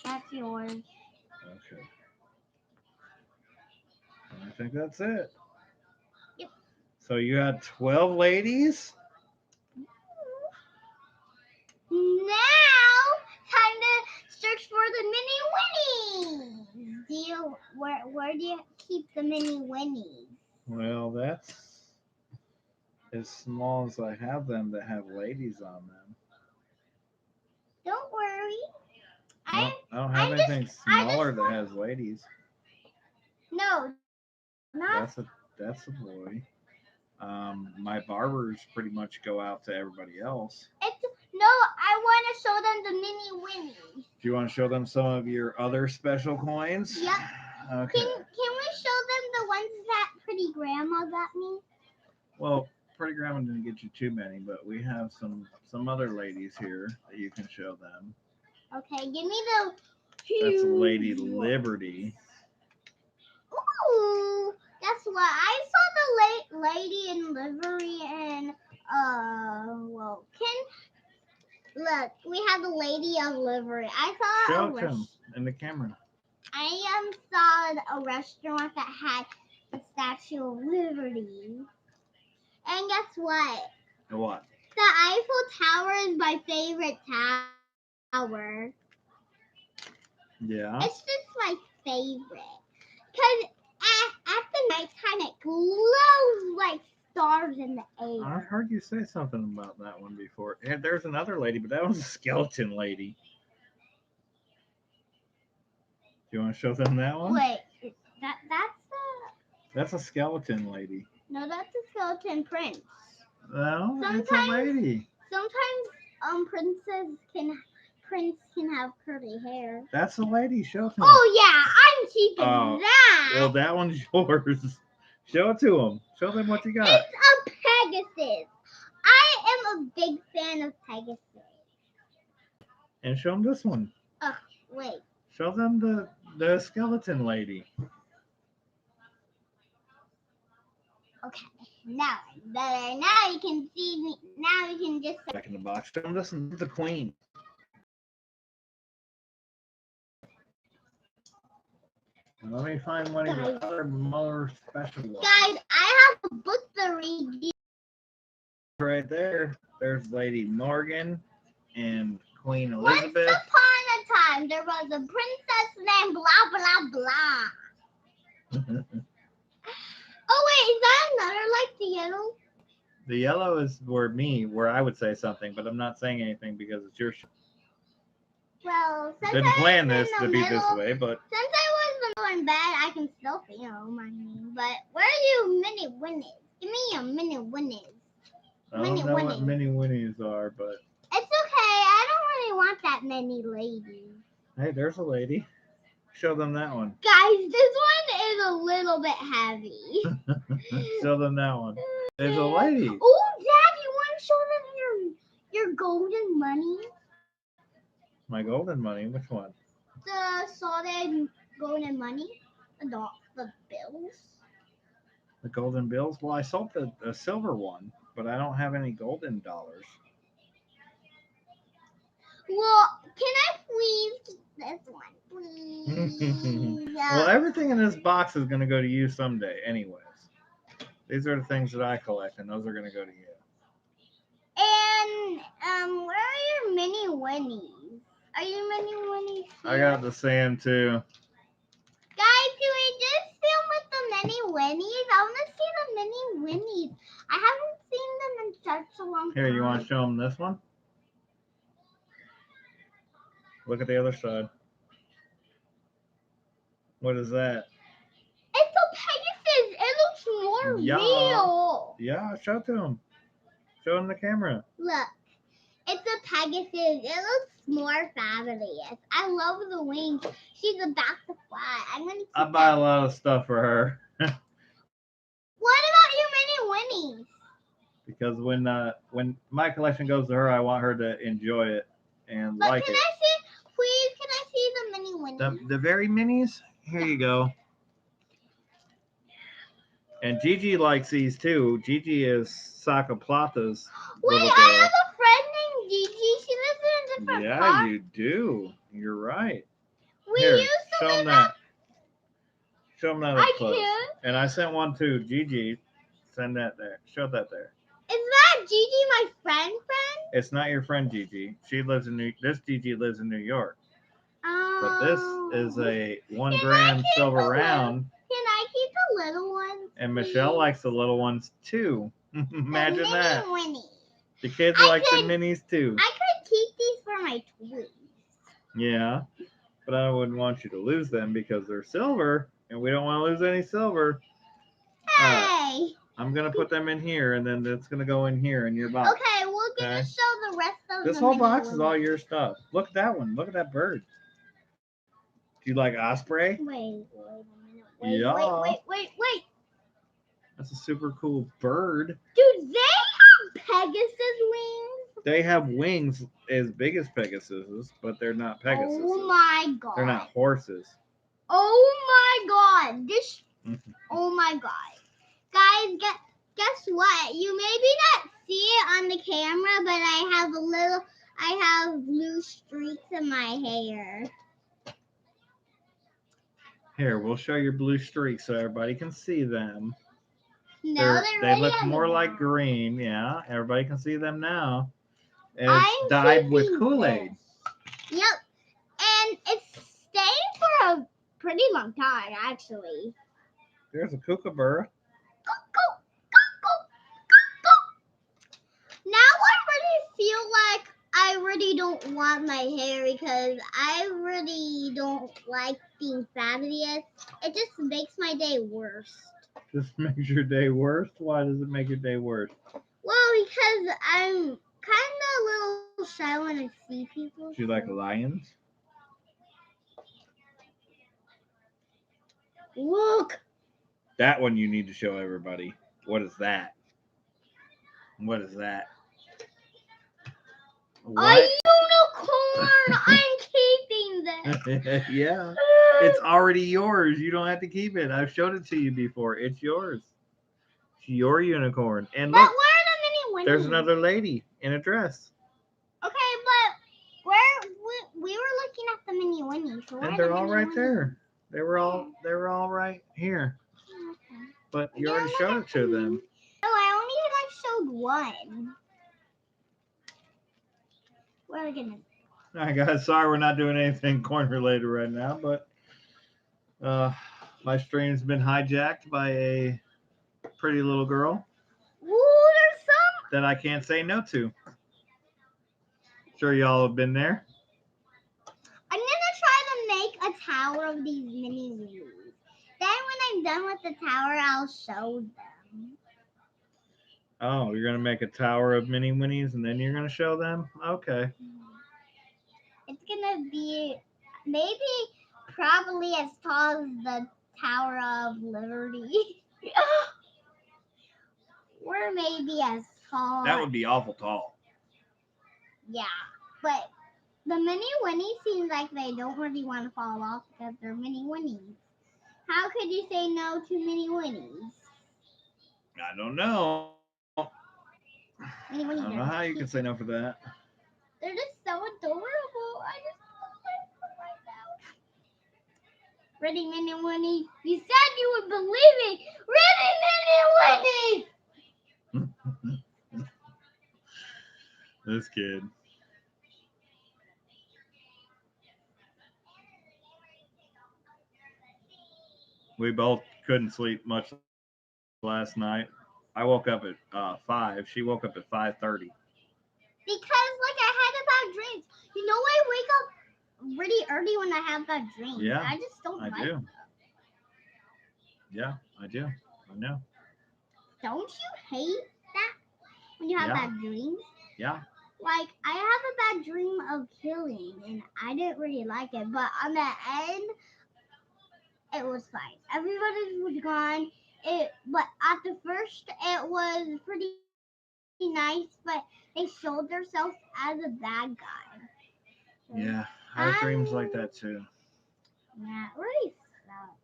That's yours. Okay. I think that's it. Yep. So you had 12 ladies? Now, time to search for the mini winnies. Where do you keep the mini winnies? Well, that's as small as I have them that have ladies on them. Don't worry. I don't have anything smaller that has ladies. No, not. That's a boy. My barbers pretty much go out to everybody else. No, I want to show them the mini winnies. Do you want to show them some of your other special coins? Yep. Okay. Can we show them the ones that Pretty Grandma got me? Well, Pretty Grandma didn't get you too many, but we have some other ladies here that you can show them. Okay, give me the. That's Lady Liberty. Ooh, guess what? I saw the lady in livery and look, we have the lady of livery. I saw Show it to him in the camera. I saw a restaurant that had the Statue of Liberty. And guess what? What? The Eiffel Tower is my favorite tower. Yeah. It's just my favorite. Because at the nighttime, it glows like stars in the air. I heard you say something about that one before. And there's another lady, but that was a skeleton lady. Do you want to show them that one? Wait, that's That's a skeleton lady. No, that's a skeleton prince. No, it's a Sometimes- lady. Sometimes prince can have curly hair. That's a lady. Show it to him. Oh yeah, I'm keeping Oh, that. Well, that one's yours. Show it to him. Show them what you got. It's a Pegasus. I am a big fan of Pegasus. And show them this one. Wait. Show them the skeleton lady. Okay. Now it's better. Now you can see me. Now you can just. Back in the box. Show them this one. The queen. Let me find one of the other more special ones. Guys, I have a book to read you. Right there. There's Lady Morgan and Queen Once Elizabeth. upon a time, there was a princess named blah blah blah. Oh wait, is that another like the yellow? The yellow is where I would say something, but I'm not saying anything because it's your show. Well, since Didn't I plan was this in to the be this middle- way, but Since I was in the middle in bed, I can still feel my name. But where are you mini winnies? Give me your mini winnies. I don't know what mini winnies are, but It's okay. I don't really want that many ladies. hey, there's a lady. Show them that one. Guys, this one is a little bit heavy. Show them that one. There's a lady. Oh, Dad, you want to show them your golden money? My golden money. Which one? The solid golden money? The bills? The golden bills. Well, I sold the silver one, but I don't have any golden dollars. Well, can I please get this one, please? Well, everything in this box is going to go to you someday, anyways. These are the things that I collect, and those are going to go to you. And where are your mini winnies? Are you mini winnies? I got the sand too. Guys, can we just film with the mini winnies? I want to see the mini winnies. I haven't seen them in such a long time. Here, you want to show them this one? Look at the other side. What is that? It's a Pegasus. It looks more Yeah. real. Yeah, show it to them. Show them the camera. Look, it's a Pegasus. It looks more fabulous. I love the wings. She's about to fly. I'm gonna. I keep buy that. a lot of stuff for her What about your mini winnies? because when my collection goes to her, I want her to enjoy it and But like can it. I see? Please, can I see the mini winnies? The very minis. Here you go. And Gigi likes these too. Gigi is Sacaplata's Wait, little I girl. have a friend named Gigi. She lives in a different Yeah, park. you do. You're right. We Here, used to show live them that. Show them that up I close. can't. And I sent one to Gigi. Send that there. Show that there. Is that Gigi my friend? It's not your friend Gigi. She lives in this Gigi lives in New York. But Oh. this is a 1 Can I gram keep silver the round. Can I keep the little ones? And please? Michelle likes the little ones too. The Imagine mini that. Winnie. The kids I like the could- minis too. I could keep these for my toys. Yeah. But I wouldn't want you to lose them because they're silver and we don't want to lose any silver. Hey. I'm going to put them in here and then it's going to go in here in your box. Okay, we're gonna Okay. show the rest of This the whole mini box is Winnie. all your stuff. Look at that one. Look at that bird. Do you like osprey? Wait a minute. Yeah. Wait. That's a super cool bird. Do they have Pegasus wings? They have wings as big as Pegasus, but they're not Pegasus. Oh my god. They're not horses. Oh my god. This. Mhm. Oh my god. Guys, guess what? You maybe not see it on the camera, but I have blue streaks in my hair. Here, we'll show your blue streaks so everybody can see them. No, They look more like green. Yeah, everybody can see them now. And it's I'm dyed with keeping Kool-Aid. this. Yep. And it's staying for a pretty long time, actually. There's a kookaburra. Now I really feel like I really don't want my hair because I really don't like being fabulous. It just makes my day worse. This makes your day worse? Why does it make your day worse? Well, because I'm kind of a little shy when I see people. Do you like lions? Look, That one you need to show everybody. What is that? What is that? a What? unicorn! I'm keeping this. Yeah. It's already yours. You don't have to keep it. I've showed it to you before. It's yours. It's your unicorn. And But look, where are the mini winnies? there's another lady in a dress. Okay, but where we were looking at the mini winnies. So where And are they're the all mini right winnies? there. They were all right here. Okay. But you Yeah, already look showed at it to them. No, I only showed one. We're gonna. All right, guys. Sorry we're not doing anything corn related right now, but my stream's been hijacked by a pretty little girl Ooh, there's some. that I can't say no to. Sure, y'all have been there. I'm gonna try to make a tower of these mini winnies. Then when I'm done with the tower, I'll show them. Oh, you're gonna make a tower of mini winnies and then you're gonna show them? Okay. It's gonna be maybe probably as tall as the Tower of Liberty. Or maybe as tall. That would be awful tall. Yeah, but the mini winnies seem like they don't really want to fall off because they're mini winnies. How could you say no to mini winnies? I don't know. Mini I winnies don't know how you can say no for that. They're just so adorable. I just love them right now. Ready, mini winnie? You said you would believe it. Ready, mini winnie. This kid. We both couldn't sleep much last night. I woke up at 5. She woke up at 5:30. Because like I had bad dreams. You know I wake up really early when I have bad dreams. Yeah, I just don't I like do. them. Yeah, I do. I know. Don't you hate that when you have Yeah. bad dreams? Yeah. Like I have a bad dream of killing and I didn't really like it, but on the end it was fine. Everybody was gone. But at the first it was pretty nice, but they showed themselves as a bad guy. So, Yeah. I have dreams like that too. yeah, it really sucks.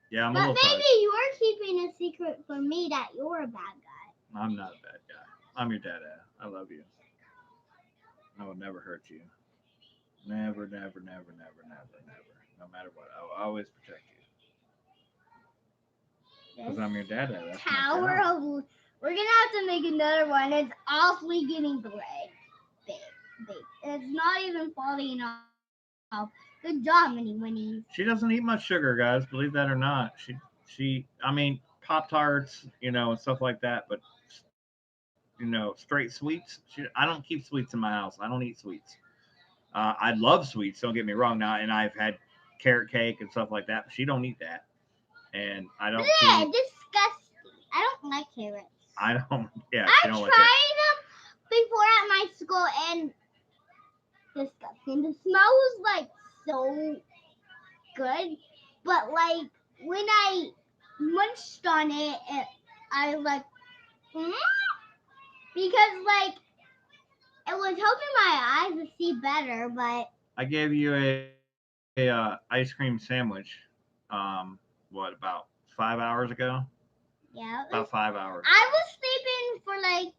Yeah, I'm a But little maybe tired. you are keeping a secret from me that you're a bad guy. I'm not a bad guy. I'm your dad. I love you. I will never hurt you. Never, never, never, never, never, never. No matter what. I will always protect you. Because I'm your dad. That's my Tower job. of. We're gonna have to make another one. It's awfully getting big. It's not even falling off. Good job, mini winnies. She doesn't eat much sugar, guys. Believe that or not. I mean, Pop Tarts, and stuff like that. But straight sweets. I don't keep sweets in my house. I don't eat sweets. I love sweets. Don't get me wrong. Now, and I've had carrot cake and stuff like that. But she don't eat that, and I don't. Yeah, disgusting. I don't like carrots. I don't. Yeah, I she don't tried like it. them before at my school and disgusting. The smell was like so good, but like when I munched on it, I was like, mm? Because like it was helping my eyes to see better, but I gave you a ice cream sandwich. What about 5 hours ago? yeah, About 5 hours. I was sleeping for like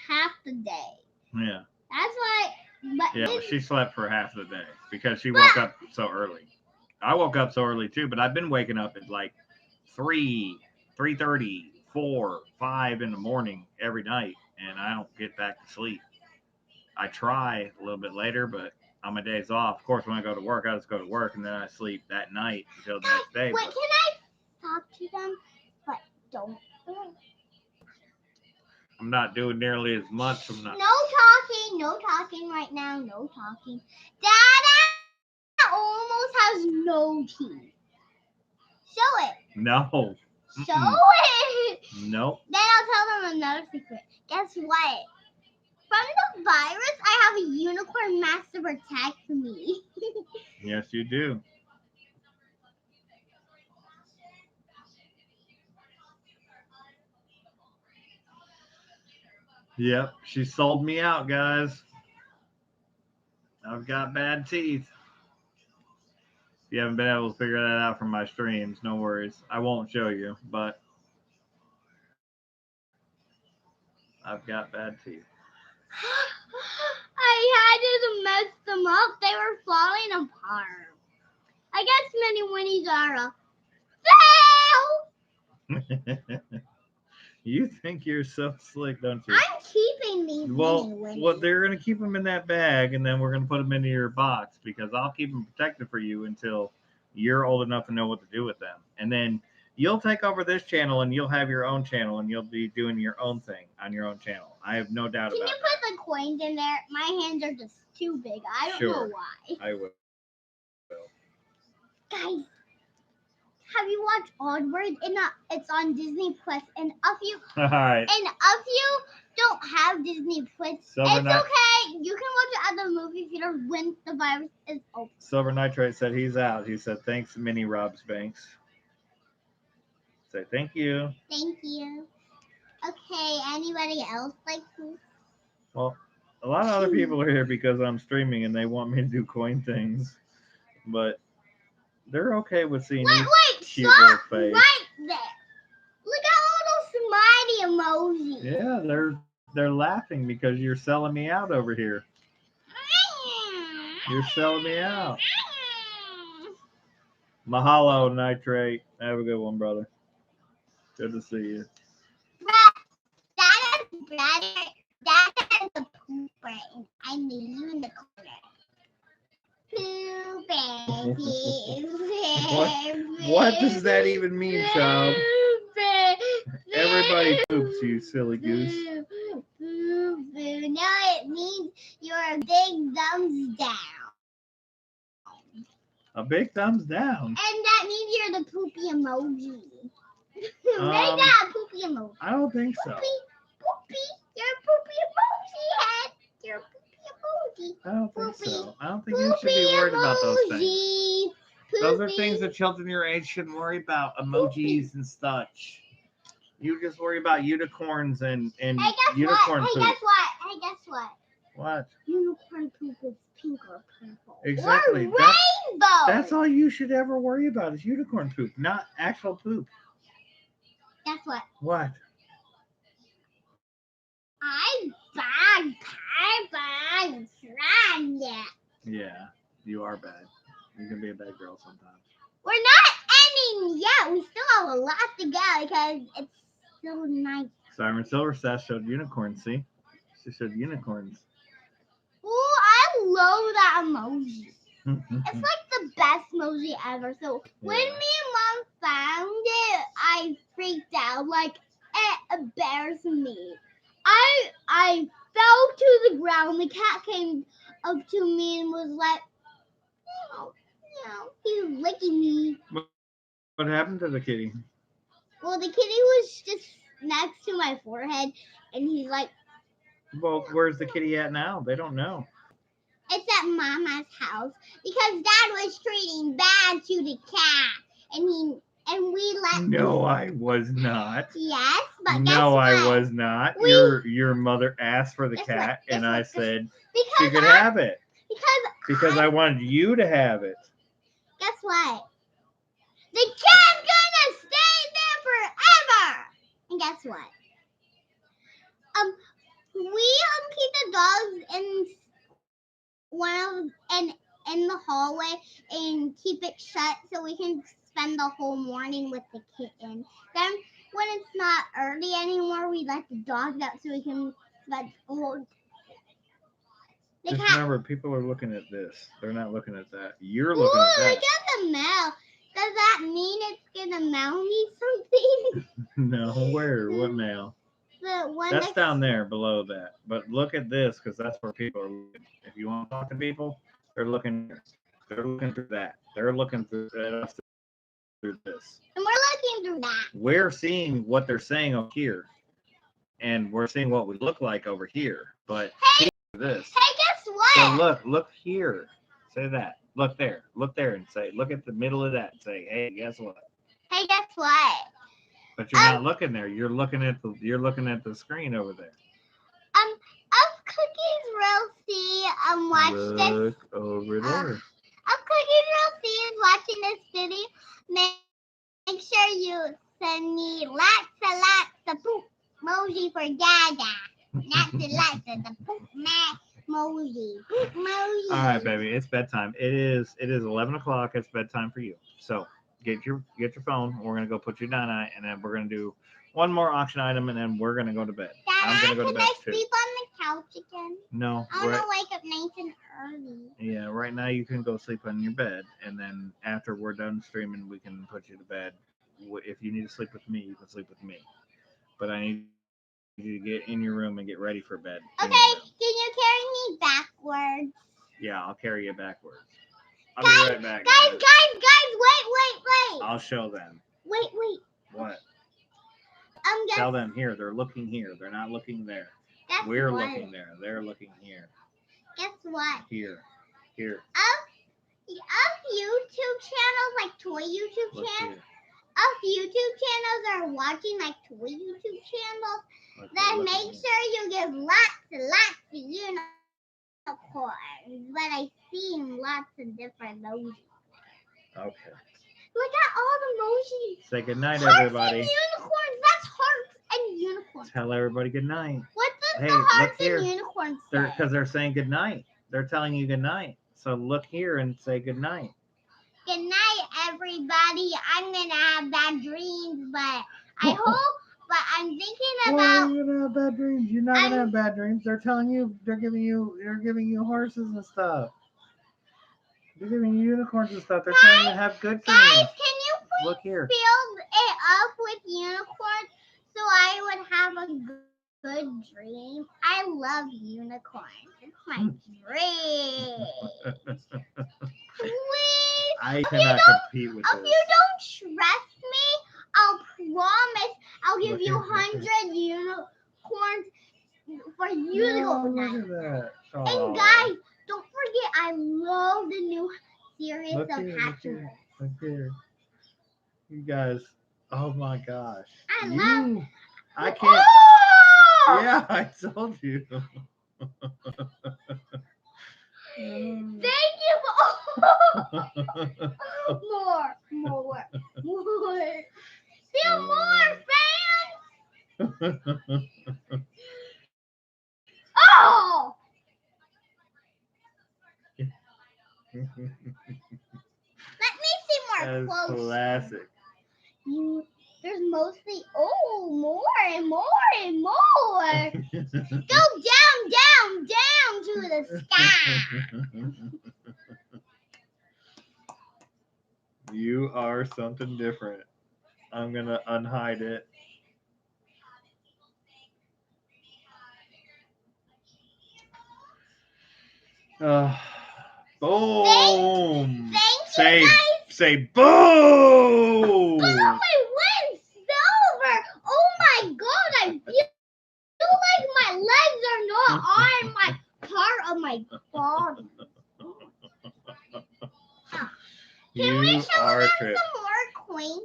half the day. Yeah. That's why. But Yeah, she slept for half the day because she woke up so early. I woke up so early too, but I've been waking up at like 3, 3:30, 4, 5 in the morning every night, and I don't get back to sleep. I try a little bit later, but on my days off, of course, when I go to work, I just go to work, and then I sleep that night until the next day. Wait, But can I talk to them? But don't. I'm not doing nearly as much. I'm not. No talking right now. No talking. Dada almost has no teeth. Show it. No. Show it. Nope. Then I'll tell them another secret. Guess what? From the virus, I have a unicorn mask to protect me. Yes, you do. Yep, she sold me out, guys. I've got bad teeth. If you haven't been able to figure that out from my streams, no worries. I won't show you, but I've got bad teeth. I had to mess them up. They were falling apart. I guess mini winnies are a fail. You think you're so slick, don't you? I'm keeping these mini winnies. Well, they're going to keep them in that bag, and then we're going to put them into your box because I'll keep them protected for you until you're old enough to know what to do with them. And then you'll take over this channel, and you'll have your own channel, and you'll be doing your own thing on your own channel. I have no doubt about that. Can you put the coins in there? My hands are just too big. I don't know why. I will. Guys, have you watched Onward? It's on Disney Plus. And if you All right. don't have Disney Plus, it's okay. You can watch other movie theaters when the virus is open. Silver Nitrate said he's out. He said thanks, Mini Robs Banks. Say thank you. Thank you. Okay, anybody else like to? Well, a lot of other people are here because I'm streaming and they want me to do coin things, but they're okay with seeing these cute little face. Right there. Look at all those smiley emojis. Yeah, they're laughing because you're selling me out over here. You're selling me out. Mahalo, Nitrate. Have a good one, brother. Good to see you. That is the poop brain. I need you in the corner. What does that even mean, child? Everybody poops, you silly goose. No, it means you're a big thumbs down. A big thumbs down. And that means you're the poopy emoji. Make that a poopy emoji. I don't think so. Poopy. You're a poopy emoji head. You're a poopy emoji. I don't think so. I don't think you should be worried about those things. Those are things that children your age shouldn't worry about. Emojis and such. You just worry about unicorns and unicorn poop. Hey, guess what? What? Unicorn poop is pink or purple. Exactly. Or rainbow. That's all you should ever worry about is unicorn poop, not actual poop. Guess what? What? I'm bad. Yeah, you are bad. You can be a bad girl sometimes. We're not ending yet. We still have a lot to go because it's still night. Siren Silverstaff showed unicorns, see? She showed unicorns. Oh, I love that emoji. It's like the best emoji ever. So when me and Mom found it, I freaked out. Like, it embarrassed me. I fell to the ground. The cat came up to me and was like, he was licking me. What happened to the kitty? Well, the kitty was just next to my forehead, and he's like, well, where's the kitty at now? They don't know. It's at Mama's house because Dad was treating bad to the cat, and we let. No, I was not. Yes, but no, I was not. Your mother asked for the cat, and I said she could have it because I wanted you to have it. Guess what? The cat's gonna stay there forever. And guess what? We keep the dogs in the hallway and keep it shut so we can spend the whole morning with the kitten. Then when it's not early anymore, we let the dogs out so we can spend the whole. Just remember, people are looking at this. They're not looking at that. You're looking at that. Look at the mail. Does that mean it's gonna mail me something? No, where? What mail? The one that's down there below that. But look at this because that's where people are looking. If you want to talk to people, they're looking. They're looking through that. They're looking through this. And we're looking can do that. We're seeing what they're saying over here, and we're seeing what we look like over here. But Hey, this. Hey, guess what? So look here. Say that. Look there, and say, look at the middle of that. And say, hey, guess what? Hey, guess what? But you're not looking there. You're looking at the screen over there. Of Cookies Rosie, watch this. Look over there. Of Cookies Rosie is watching this video. Make sure you send me lots of poop emoji for Dada. Lots of the poop emoji. Poop emoji. All right, baby, it's bedtime. It is 11 o'clock. It's bedtime for you. So get your phone. We're gonna go put you down, and then we're gonna do one more auction item, and then we're gonna go to bed. I'm gonna go to bed Can I too. sleep on the couch again? No. I want to wake up nice and early. Yeah, right now you can go sleep on your bed, and then after we're done streaming, we can put you to bed. If you need to sleep with me, you can sleep with me. But I need you to get in your room and get ready for bed. Okay, can you carry me backwards? Yeah, I'll carry you backwards. I'll Guys, be right back. Guys, wait. I'll show them. Wait. What? Guess, Tell them here. They're looking here. They're not looking there. We're looking there. They're looking here. Guess what? Here. Of YouTube channels, like toy YouTube Look channels, here. of YouTube channels are watching like toy YouTube channels, Look, then they're make looking sure you give lots of unicorns. But I seen lots of different emojis. here. Okay. Look at all the emojis. Say good night, Hearts everybody. and unicorns. That's hearts and unicorns. Tell everybody good night. What does Hey, the look hearts here. and unicorns say? Because they're saying good night. They're telling you good night. So look here and say good night. Good night, everybody. I'm gonna have bad dreams, but I hope. But I'm thinking Why about. are you gonna have bad dreams? You're not gonna have bad dreams. They're telling you. They're giving you horses and stuff. They're giving you unicorns and stuff. They're telling you to have good dreams. Guys, can you please Look here. fill it up with unicorns so I would have a good dream? I love unicorns. It's my dream. Please. I cannot compete with If this. you don't trust me, I'll promise I'll give you 100 unicorns for you to go Look night. at that. And guys, don't forget I love the new series Look of here, Hatchers. look here. You guys, oh my gosh. I can't. Oh! Yeah, I told you. Thank you for more. Still more fans. Oh! Let me see more That's close. classic. There's mostly more and more and more. Go down to the sky. You are something different. I'm gonna unhide it. Boom. Thank you, guys. Say boom. Oh, I went silver. Oh my god, I feel like my legs are not on my part of my body. Can we show them some more coins?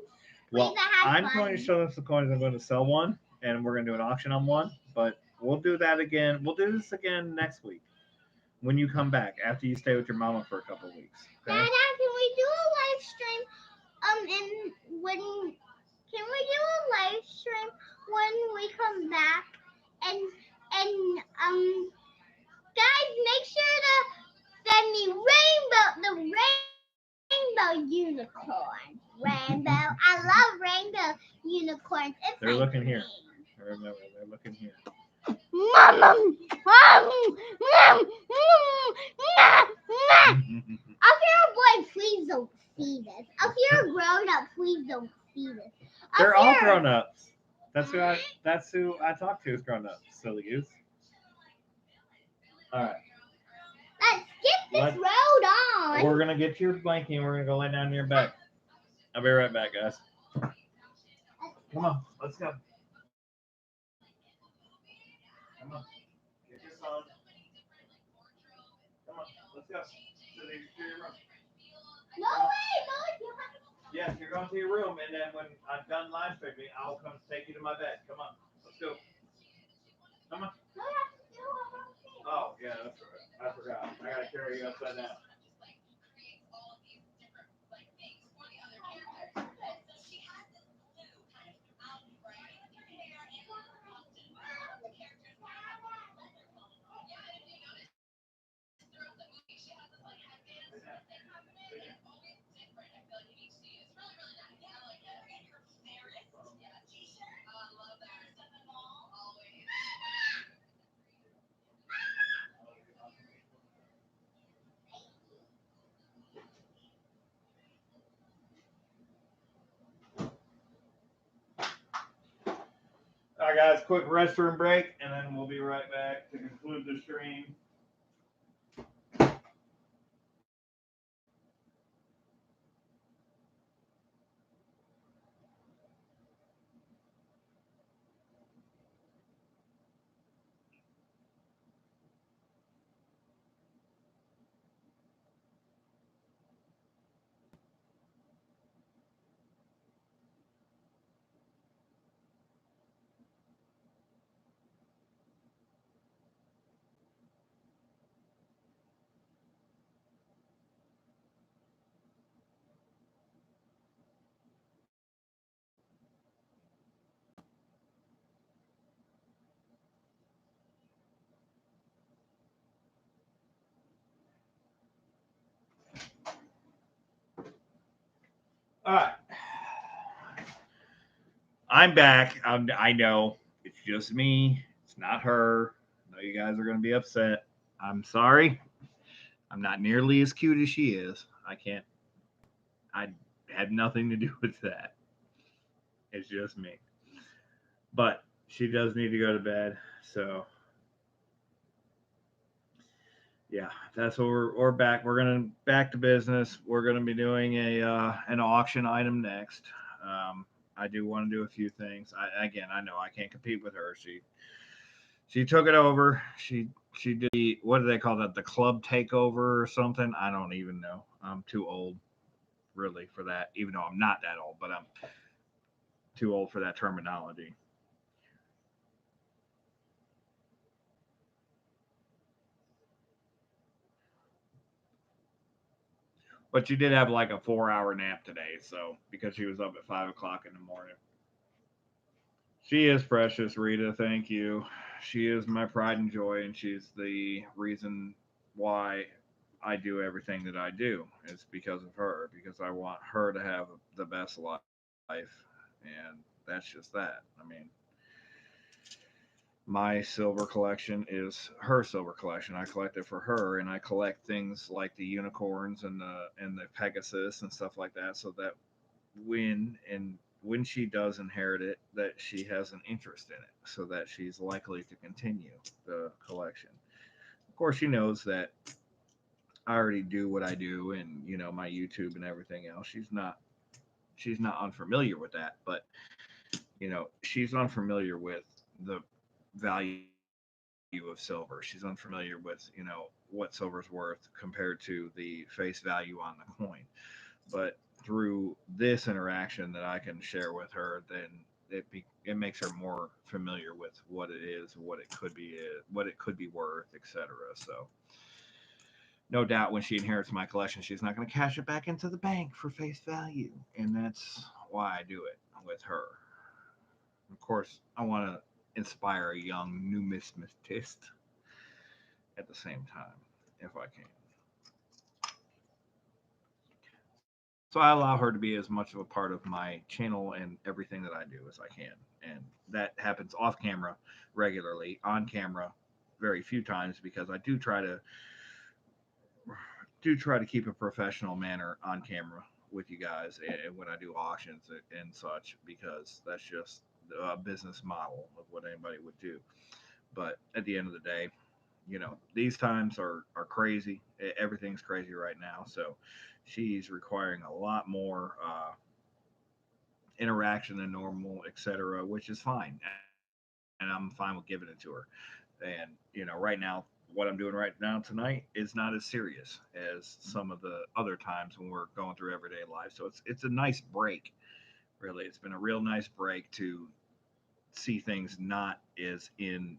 Well, that have I'm fun. going to show them some coins. I'm going to sell one, and we're going to do an auction on one. But we'll do that again. We'll do this again next week when you come back after you stay with your mama for a couple of weeks. Okay? Dada, can we do a live stream? Can we do a live stream when we come back? And guys, make sure to send me the rainbow unicorn. Rainbow. I love rainbow unicorns. They're looking here. Remember, they're looking here. If you're a boy, please don't see this. If you're a grown up, please don't see this. They're all grown ups. That's who I talk to is grown ups. Silly goose. All right. Let's get this road on. We're gonna get your blankie and we're gonna go lay down in your bed. I'll be right back, guys. Come on, let's go. Come on, get your phone. Come on, let's go to your room. No way, no, you have to. Yes, you're going to your room, and then when I'm done live streaming, I'll come take you to my bed. Come on, let's go. Come on. No, you have to do it. Oh, yeah, that's right. I forgot. I gotta carry you upside down. All right, guys, quick restroom break, and then we'll be right back to conclude the stream. All right, I'm back. I know it's just me. It's not her. I know you guys are gonna be upset. I'm sorry. I'm not nearly as cute as she is. I can't. I had nothing to do with that. It's just me. But she does need to go to bed. So yeah, that's what we're back. We're gonna back to business. We're gonna be doing a an auction item next. Um, I do want to do a few things. I know I can't compete with her. She took it over. She did what do they call that? The club takeover or something? I don't even know. I'm too old really for that. Even though I'm not that old, but I'm too old for that terminology. But she did have like a 4 hour nap today, so because she was up at 5 o'clock in the morning. She is precious, Rita. Thank you. She is my pride and joy, and she's the reason why I do everything that I do. It's because of her, because I want her to have the best life, and that's just that. I mean, my silver collection is her silver collection. I collect it for her, and I collect things like the unicorns and the Pegasus and stuff like that, so that when she does inherit it, that she has an interest in it, so that she's likely to continue the collection. Of course, she knows that I already do what I do, and my YouTube and everything else. She's not unfamiliar with that, but she's unfamiliar with the value of silver. She's unfamiliar with what silver's worth compared to the face value on the coin. But through this interaction that I can share with her, then it makes her more familiar with what it is, what it could be worth, etc. So no doubt when she inherits my collection, she's not going to cash it back into the bank for face value, and that's why I do it with her. Of course, I want to inspire a young numismatist at the same time, if I can. So I allow her to be as much of a part of my channel and everything that I do as I can. And that happens off camera regularly, on camera very few times because I do try to keep a professional manner on camera with you guys and when I do auctions and such because that's just a business model of what anybody would do. But at the end of the day, these times are crazy. Everything's crazy right now. So she's requiring a lot more interaction than normal, etc., which is fine, and I'm fine with giving it to her. And right now, what I'm doing right now tonight is not as serious as some of the other times when we're going through everyday life. So it's a nice break. Really, it's been a real nice break to see things not as in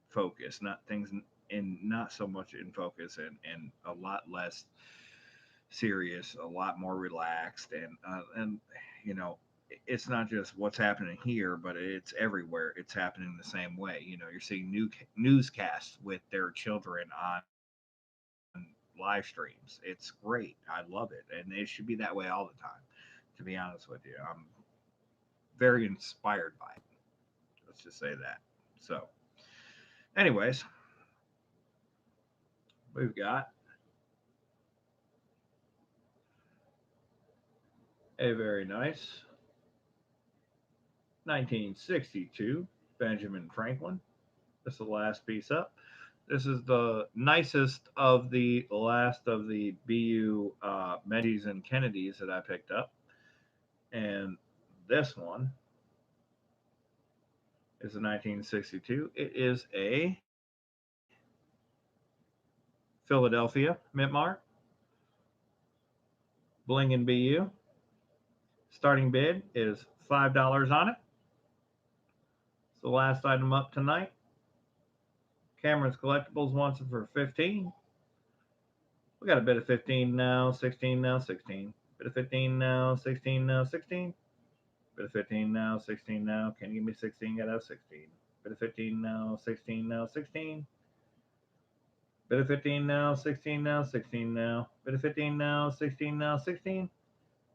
focus, not things in not so much in focus, and a lot less serious, a lot more relaxed, and you know, it's not just what's happening here, but it's everywhere. It's happening the same way. You're seeing newscasts with their children on live streams. It's great. I love it, and it should be that way all the time. To be honest with you, I'm very inspired by it. Let's just say that. So, anyways, we've got a very nice 1962 Benjamin Franklin. This is the last piece up. This is the nicest of the last of the BU Medis and Kennedys that I picked up. And this one is a 1962. It is a Philadelphia Mint Mark, Bling and BU. Starting bid is $5 on it. It's the last item up tonight. Cameron's Collectibles wants it for 15. We got a bid of 15 now, 16 now, 16. Bid of 15 now, 16 now, 16. Bit of 15 now, 16 now. Can you give me 16? Got to have 16. Bit of 15 now, 16 now, 16. Bit of 15 now, 16 now, 16 now. Bit of 15 now, 16 now, 16.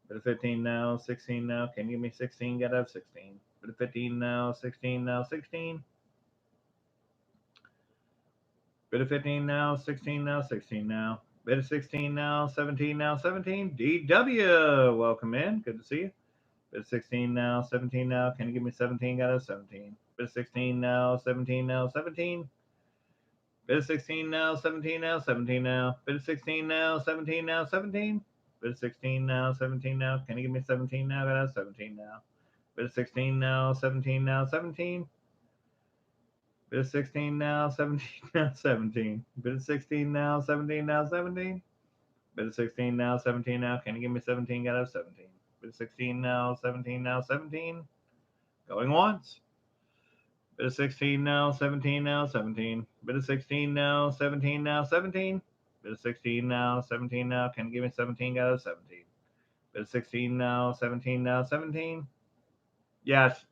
Bit of 15 now, 16 now. Can you give me 16? Got to have 16. Bit of 15 now, 16 now, 16. Bit of 15 now, 16 now, 16 now. Bit of 16 now, 17 now, 17. DW, welcome in. Good to see you. Bit of 16 now, 17 now. Can you give me 17? Got a 17. Bit of 16 now, 17 now, 17. Bit of 16 now, 17 now, 17 now. Bit of 16 now, 17 now, 17. Bit of 16 now, 17 now. Can you give me 17 now? Got a 17 now. Bit of 16 now, 17 now, 17. Bit of 16 now, 17 now, 17. Bit of 16 now, 17 now, 17. Bit of 16 now, 17 now. Can you give me 17? Got a 17. Bit of 16 now, 17 now, 17. Going once. Bit of 16 now, 17 now, 17. Bit of 16 now, 17 now, 17. Bit of 16 now, 17 now. Can you give me 17? Got a 17. Bit of 16 now, 17 now, 17. Yes,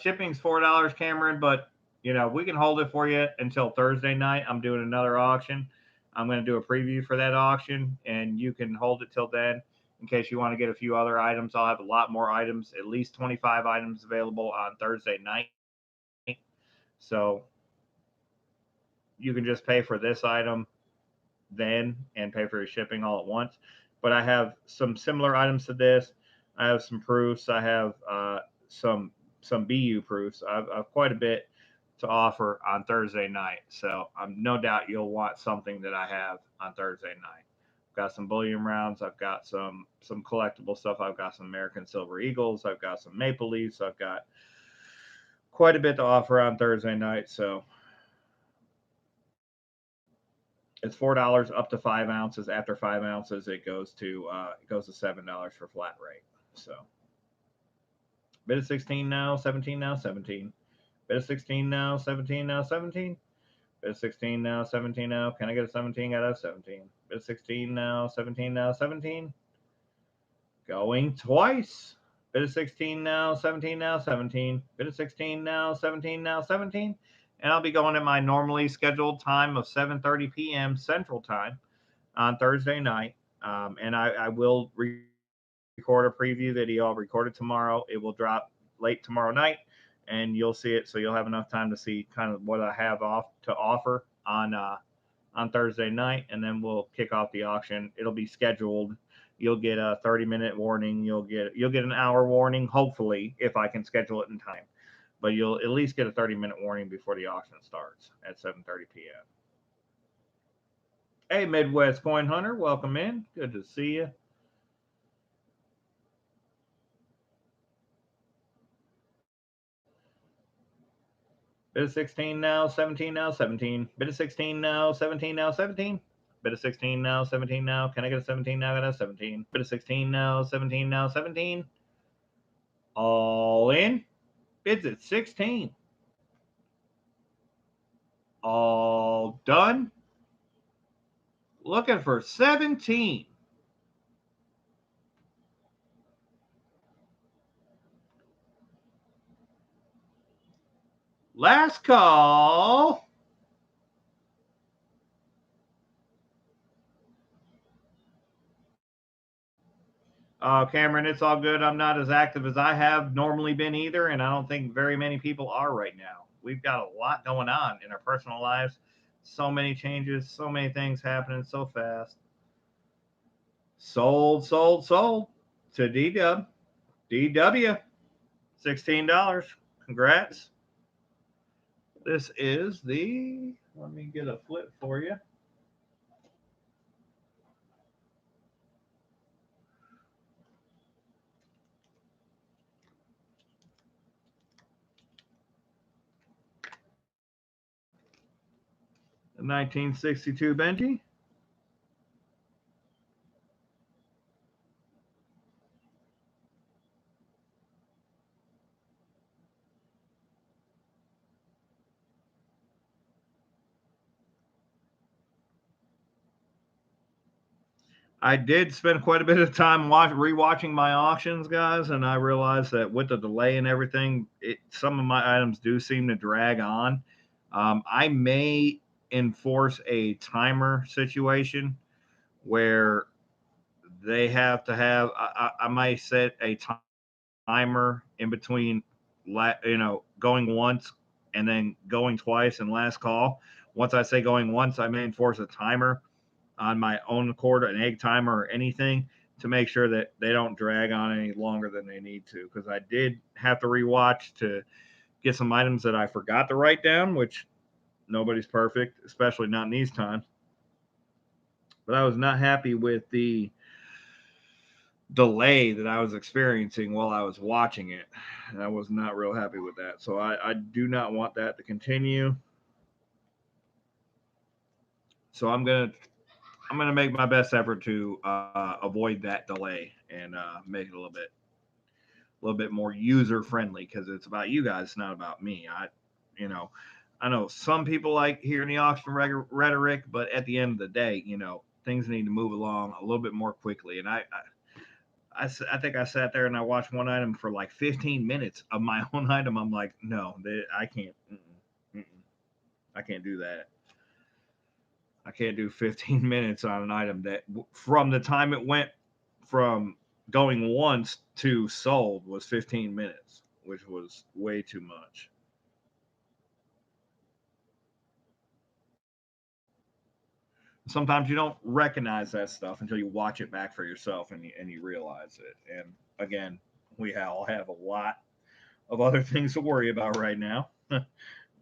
shipping's $4, Cameron, but we can hold it for you until Thursday night. I'm doing another auction. I'm going to do a preview for that auction, and you can hold it till then in case you want to get a few other items. I'll have a lot more items, at least 25 items available on Thursday night. So you can just pay for this item then and pay for your shipping all at once. But I have some similar items to this. I have some proofs. I have some BU proofs. I've quite a bit to offer on Thursday night. So I'm no doubt you'll want something that I have on Thursday night. I've got some bullion rounds. I've got some collectible stuff. I've got some American Silver Eagles. I've got some Maple Leafs. I've got quite a bit to offer on Thursday night. So it's $4 up to 5 ounces. After 5 ounces, it goes to $7 for flat rate. So bit of 16 now, 17 now, 17. Bit of 16 now, 17 now, 17. Bit of 16 now, 17 now. Can I get a 17? Got a 17. Bit of 16 now, 17 now, 17. Going twice. Bit of 16 now, 17 now, 17. Bit of 16 now, 17 now, 17. And I'll be going at my normally scheduled time of 7:30 p.m. Central Time on Thursday night. And I will record a preview video. I'll record it tomorrow. It will drop late tomorrow night, and you'll see it. So you'll have enough time to see kind of what I have to offer on Thursday night, and then we'll kick off the auction. It'll be scheduled. You'll get a 30-minute warning. You'll get an hour warning, hopefully, if I can schedule it in time. But you'll at least get a 30-minute warning before the auction starts at 7:30 p.m. Hey, Midwest Coin Hunter, welcome in. Good to see you. Bid of 16 now, 17 now, 17. Bid of 16 now, 17 now, 17. Bid of 16 now, 17 now. Can I get a 17 now? I got a 17. Bid of 16 now, 17 now, 17. All in. Bids at 16. All done. Looking for 17. Last call. Cameron, it's all good. I'm not as active as I have normally been either, and I don't think very many people are right now. We've got a lot going on in our personal lives. So many changes, so many things happening so fast. Sold, sold, sold to DW. DW, $16. Congrats. This is the, let me get a flip for you. The 1962 Benji. I did spend quite a bit of time rewatching my auctions, guys, and I realized that with the delay and everything, some of my items do seem to drag on. I may enforce a timer situation where they have to have. I might set a timer in between, going once and then going twice and last call. Once I say going once, I may enforce a timer on my own accord, an egg timer or anything, to make sure that they don't drag on any longer than they need to. Because I did have to rewatch to get some items that I forgot to write down, which nobody's perfect, especially not in these times. But I was not happy with the delay that I was experiencing while I was watching it. I was not real happy with that. So I do not want that to continue. So I'm gonna make my best effort to avoid that delay and make it a little bit more user friendly because it's about you guys, not about me. You know, I know some people like hearing the auction rhetoric, but at the end of the day, things need to move along a little bit more quickly. And I think I sat there and I watched one item for like 15 minutes of my own item. I'm like, no, I can't. Mm-mm, I can't do that. I can't do 15 minutes on an item that from the time it went from going once to sold was 15 minutes, which was way too much. Sometimes you don't recognize that stuff until you watch it back for yourself and you realize it. And again, we all have a lot of other things to worry about right now,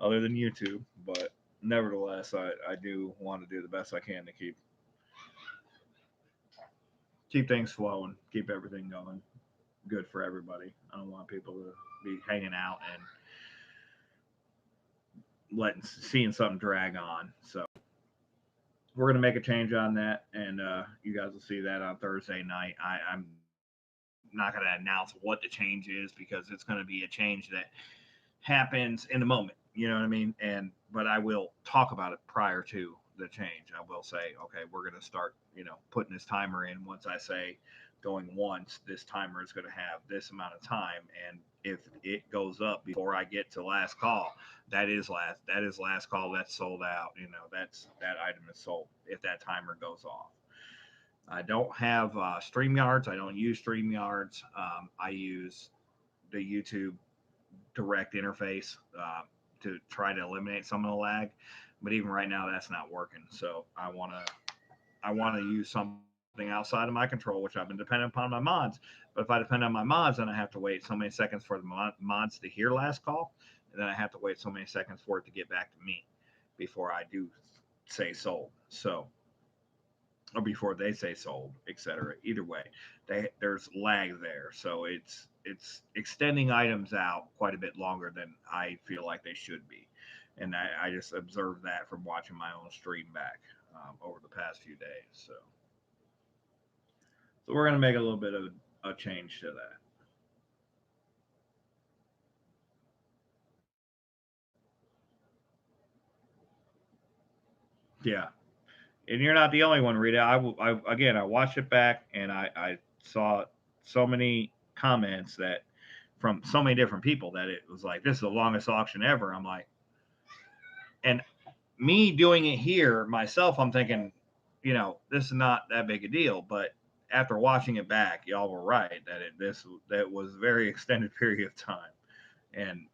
other than YouTube. But nevertheless, I do want to do the best I can to keep things flowing, keep everything going good for everybody. I don't want people to be hanging out and seeing something drag on. So we're gonna make a change on that, and you guys will see that on Thursday night. I'm not gonna announce what the change is because it's gonna be a change that happens in the moment. You know what I mean? But I will talk about it prior to the change. I will say, okay, we're gonna start, putting this timer in. Once I say going once, this timer is gonna have this amount of time, and if it goes up before I get to last call, that is last call. That's sold out. That item is sold if that timer goes off. I don't have StreamYards. I don't use StreamYards. I use the YouTube direct interface to try to eliminate some of the lag. But even right now, that's not working. So I want to use something outside of my control, which I've been dependent upon my mods. But if I depend on my mods, then I have to wait so many seconds for the mods to hear last call, and then I have to wait so many seconds for it to get back to me before I do say sold. So or before they say sold, etc. Either way, there's lag there, so it's extending items out quite a bit longer than I feel like they should be. And I just observed that from watching my own stream back over the past few days. So we're gonna make a little bit of a change to that. Yeah, and you're not the only one, Rita. I again, I watched it back, and I saw so many comments that from so many different people that it was like this is the longest auction ever. I'm like, and me doing it here myself, I'm thinking, this is not that big a deal. But after watching it back, y'all were right that that was a very extended period of time. And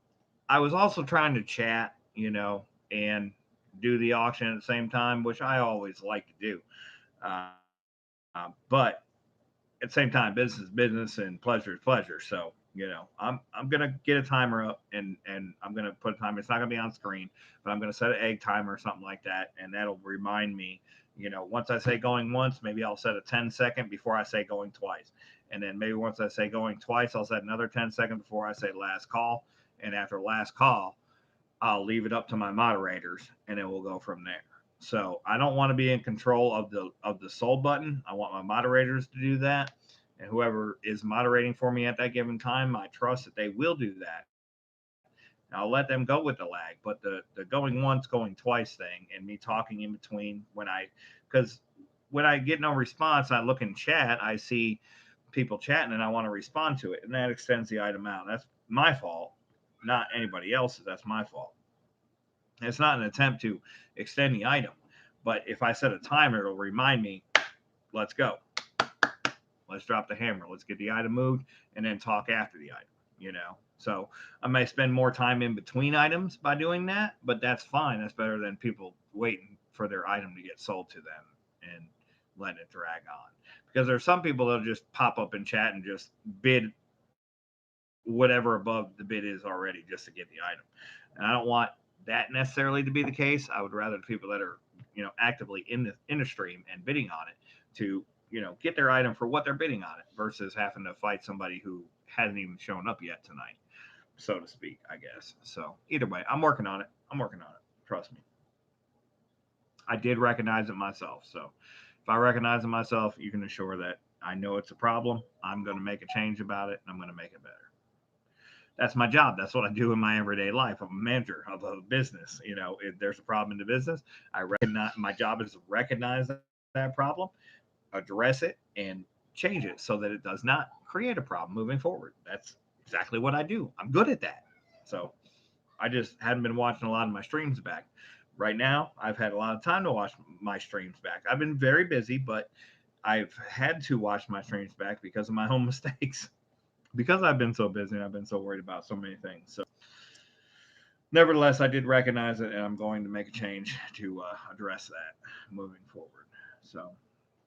I was also trying to chat, and do the auction at the same time, which I always like to do. But at the same time, business is business and pleasure is pleasure. So, I'm gonna get a timer up, and I'm gonna put a timer. It's not gonna be on screen, but I'm gonna set an egg timer or something like that, and that'll remind me. Once I say going once, maybe I'll set a 10-second before I say going twice, and then maybe once I say going twice, I'll set another 10-second before I say last call, and after last call, I'll leave it up to my moderators, and then we'll go from there. So I don't want to be in control of the sold button. I want my moderators to do that, and whoever is moderating for me at that given time, I trust that they will do that. And I'll let them go with the lag. But the going once, going twice thing, and me talking in between because when I get no response, I look in chat, I see people chatting, and I want to respond to it, and that extends the item out. That's my fault, not anybody else's. That's my fault. It's not an attempt to extend the item, but if I set a timer, it'll remind me, let's go. Let's drop the hammer. Let's get the item moved and then talk after the item. So I may spend more time in between items by doing that, but that's fine. That's better than people waiting for their item to get sold to them and letting it drag on. Because there's some people that'll just pop up in chat and just bid whatever above the bid is already just to get the item. And I don't want that necessarily to be the case. I would rather the people that are, actively in the stream and bidding on it to, get their item for what they're bidding on it versus having to fight somebody who hasn't even shown up yet tonight, so to speak, I guess. So either way, I'm working on it. I'm working on it. Trust me. I did recognize it myself. So if I recognize it myself, you can assure that I know it's a problem. I'm going to make a change about it, and I'm going to make it better. That's my job. That's what I do in my everyday life. I'm a manager of a business. If there's a problem in the business, I recognize my job is to recognize that problem, address it, and change it so that it does not create a problem moving forward. That's exactly what I do. I'm good at that. So I just hadn't been watching a lot of my streams back. Right now, I've had a lot of time to watch my streams back. I've been very busy, but I've had to watch my streams back because of my own mistakes. Because I've been so busy and I've been so worried about so many things. So, nevertheless, I did recognize it, and I'm going to make a change to address that moving forward. So,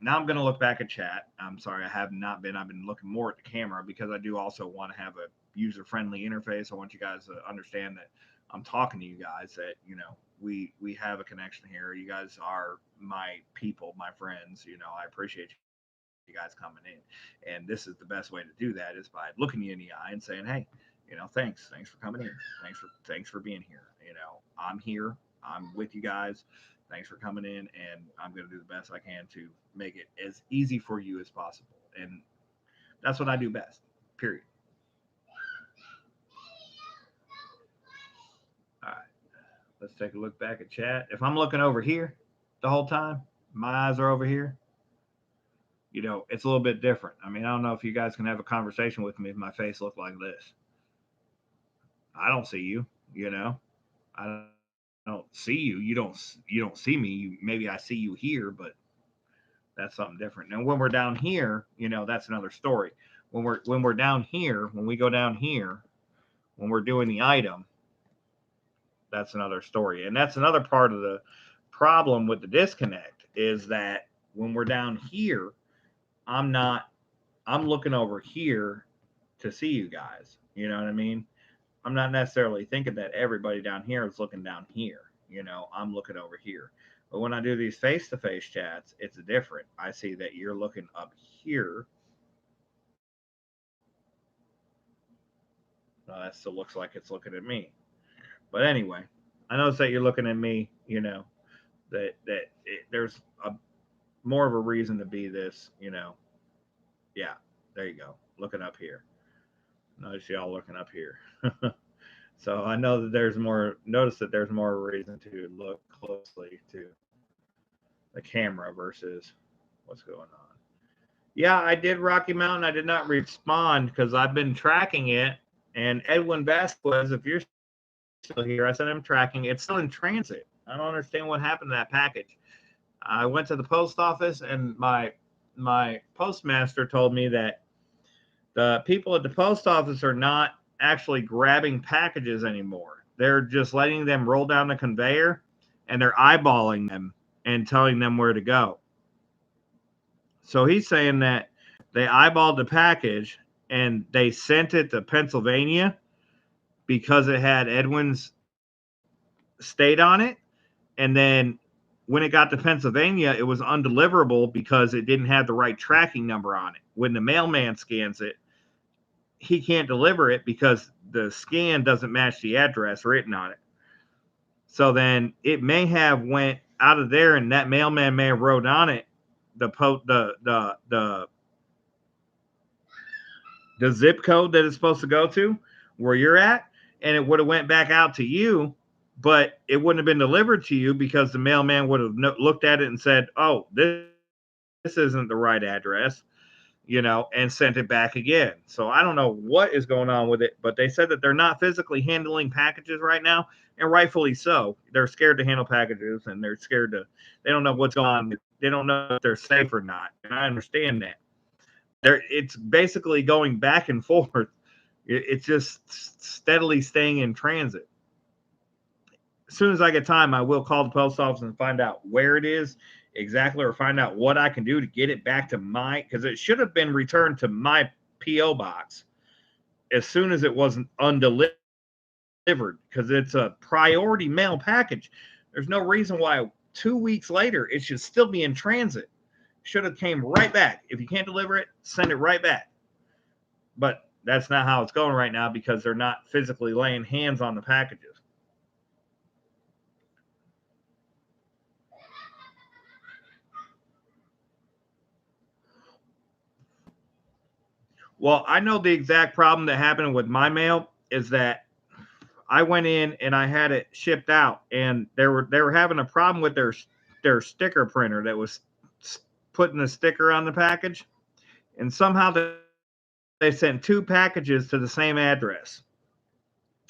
now I'm going to look back at chat. I'm sorry, I have not been. I've been looking more at the camera because I do also want to have a user friendly interface. I want you guys to understand that I'm talking to you guys, that, we have a connection here. You guys are my people, my friends. I appreciate you guys coming in. And this is the best way to do that is by looking you in the eye and saying, hey, thanks for coming in. Thanks for being here. I'm here. I'm with you guys. Thanks for coming in, and I'm going to do the best I can to make it as easy for you as possible. And that's what I do best. Period. All right. Let's take a look back at chat. If I'm looking over here the whole time, my eyes are over here. It's a little bit different. I mean, I don't know if you guys can have a conversation with me if my face looked like this. I don't see you. I don't see you. You don't see me. Maybe I see you here, but that's something different. And when we're down here, that's another story. When we're down here, when we go down here, when we're doing the item, that's another story. And that's another part of the problem with the disconnect is that when we're down here, I'm not I'm looking over here to see you guys. You know what I mean? I'm not necessarily thinking that everybody down here is looking down here. I'm looking over here. But when I do these face to face chats, it's different. I see that you're looking up here. That still looks like it's looking at me. But anyway, I notice that you're looking at me, there's a more of a reason to be this. Yeah, there you go. Looking up here. Notice y'all looking up here. So I know that notice that there's more reason to look closely to the camera versus what's going on. Yeah, I did Rocky Mountain. I did not respond because I've been tracking it. And Edwin Vasquez, if you're still here, I said I'm tracking. It's still in transit. I don't understand what happened to that package. I went to the post office, and my postmaster told me that the people at the post office are not actually grabbing packages anymore. They're just letting them roll down the conveyor, and they're eyeballing them and telling them where to go. So he's saying that they eyeballed the package and they sent it to Pennsylvania because it had Edwin's state on it. And then when it got to Pennsylvania, it was undeliverable because it didn't have the right tracking number on it. When the mailman scans it, he can't deliver it because the scan doesn't match the address written on it. So then it may have went out of there, and that mailman may have wrote on it the zip code that it's supposed to go to where you're at, and it would have went back out to you, but it wouldn't have been delivered to you because the mailman would have looked at it and said, oh, this isn't the right address, and sent it back again. So I don't know what is going on with it, but they said that they're not physically handling packages right now, and rightfully so. They're scared to handle packages, and they don't know what's going on. They don't know if they're safe or not, and I understand that. It's basically going back and forth. It's just steadily staying in transit. As soon as I get time, I will call the post office and find out where it is exactly, or find out what I can do to get it back to because it should have been returned to my PO box as soon as it wasn't undelivered, because it's a priority mail package. There's no reason why 2 weeks later it should still be in transit. Should have came right back. If you can't deliver it, send it right back. But that's not how it's going right now because they're not physically laying hands on the packages. Well, I know the exact problem that happened with my mail is that I went in and I had it shipped out, and they were having a problem with their sticker printer that was putting a sticker on the package, and somehow they sent 2 packages to the same address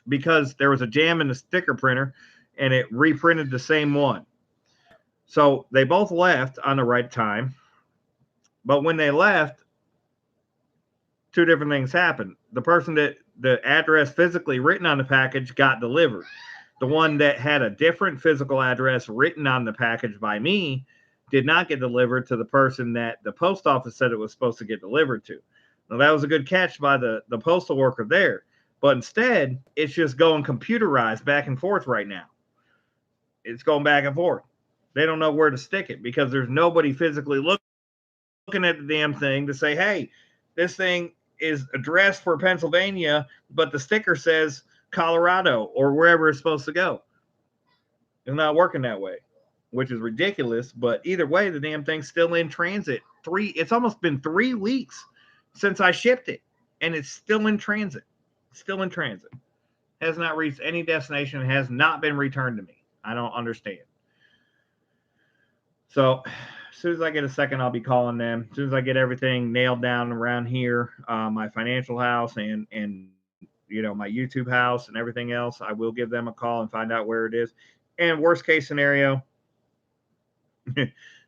because there was a jam in the sticker printer, and it reprinted the same one. So they both left on the right time, but when they left, 2 different things happened. The person that the address physically written on the package got delivered. The one that had a different physical address written on the package by me did not get delivered to the person that the post office said it was supposed to get delivered to. Now, that was a good catch by the postal worker there. But instead, it's just going computerized back and forth right now. It's going back and forth. They don't know where to stick it because there's nobody physically looking at the damn thing to say, hey, this thing is addressed for Pennsylvania, but the sticker says Colorado or wherever it's supposed to go. It's not working that way, which is ridiculous. But either way, the damn thing's still in transit. It's almost been 3 weeks since I shipped it, and it's still in transit. Still in transit. Has not reached any destination. Has not been returned to me. I don't understand. So as soon as I get a second, I'll be calling them. As soon as I get everything nailed down around here, my financial house and my YouTube house and everything else, I will give them a call and find out where it is. And worst case scenario,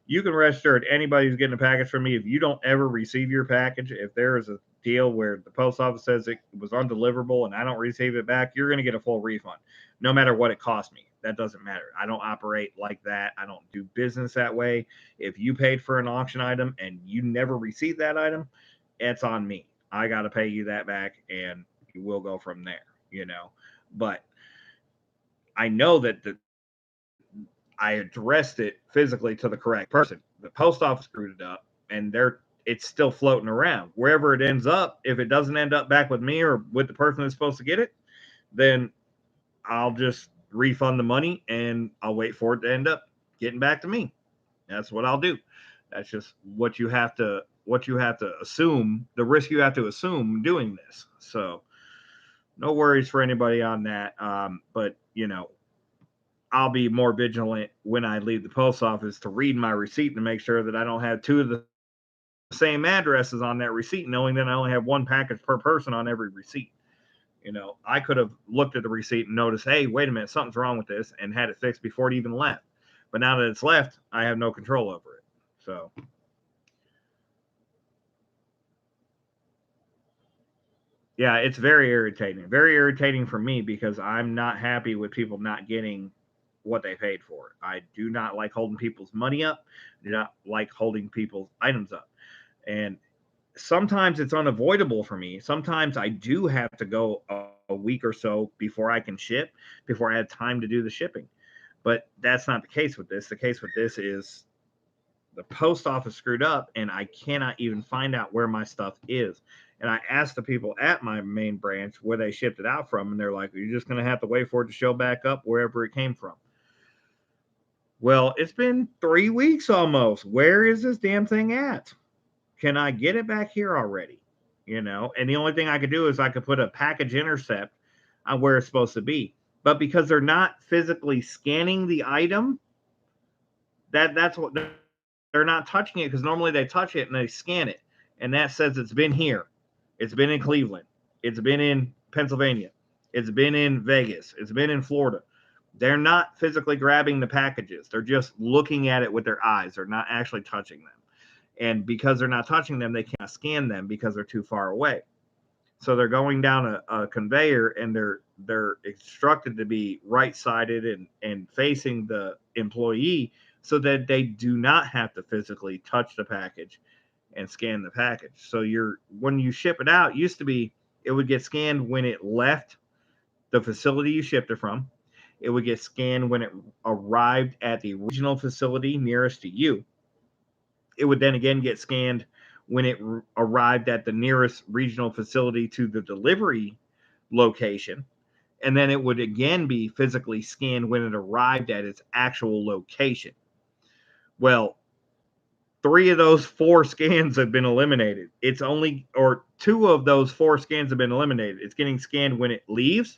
you can rest assured anybody who's getting a package from me, if you don't ever receive your package, if there is a deal where the post office says it was undeliverable and I don't receive it back, you're going to get a full refund, no matter what it cost me. That doesn't matter. I don't operate like that. I don't do business that way. If you paid for an auction item and you never received that item, it's on me. I got to pay you that back, and you will go from there. But I know that I addressed it physically to the correct person. The post office screwed it up, and it's still floating around. Wherever it ends up, if it doesn't end up back with me or with the person that's supposed to get it, then I'll just refund the money, and I'll wait for it to end up getting back to me. That's what I'll do. That's just what you have to assume, the risk you have to assume doing this. So no worries for anybody on that. But I'll be more vigilant when I leave the post office to read my receipt to make sure that I don't have two of the same addresses on that receipt, knowing that I only have one package per person on every receipt. I could have looked at the receipt and noticed, hey, wait a minute, something's wrong with this, and had it fixed before it even left. But now that it's left, I have no control over it. So, yeah, it's very irritating. Very irritating for me because I'm not happy with people not getting what they paid for. I do not like holding people's money up. I do not like holding people's items up. And sometimes it's unavoidable for me. Sometimes I do have to go a week or so before I can ship, before I have time to do the shipping. But that's not the case with this. The case with this is the post office screwed up and I cannot even find out where my stuff is. And I asked the people at my main branch where they shipped it out from, and they're like, you're just going to have to wait for it to show back up wherever it came from. Well, it's been 3 weeks almost. Where is this damn thing at? Can I get it back here already? And the only thing I could do is I could put a package intercept on where it's supposed to be. But because they're not physically scanning the item, that's what they're not touching it, because normally they touch it and they scan it, and that says it's been here, it's been in Cleveland, it's been in Pennsylvania, it's been in Vegas, it's been in Florida. They're not physically grabbing the packages. They're just looking at it with their eyes. They're not actually touching them. And because they're not touching them, they can't scan them because they're too far away. So they're going down a conveyor, and they're instructed to be right sided and facing the employee so that they do not have to physically touch the package and scan the package. So when you ship it out, it used to be it would get scanned when it left the facility you shipped it from. It would get scanned when it arrived at the regional facility nearest to you. It would then again get scanned when it arrived at the nearest regional facility to the delivery location. And then it would again be physically scanned when it arrived at its actual location. Well, three of those four scans have been eliminated. It's only, or two of those four scans have been eliminated. It's getting scanned when it leaves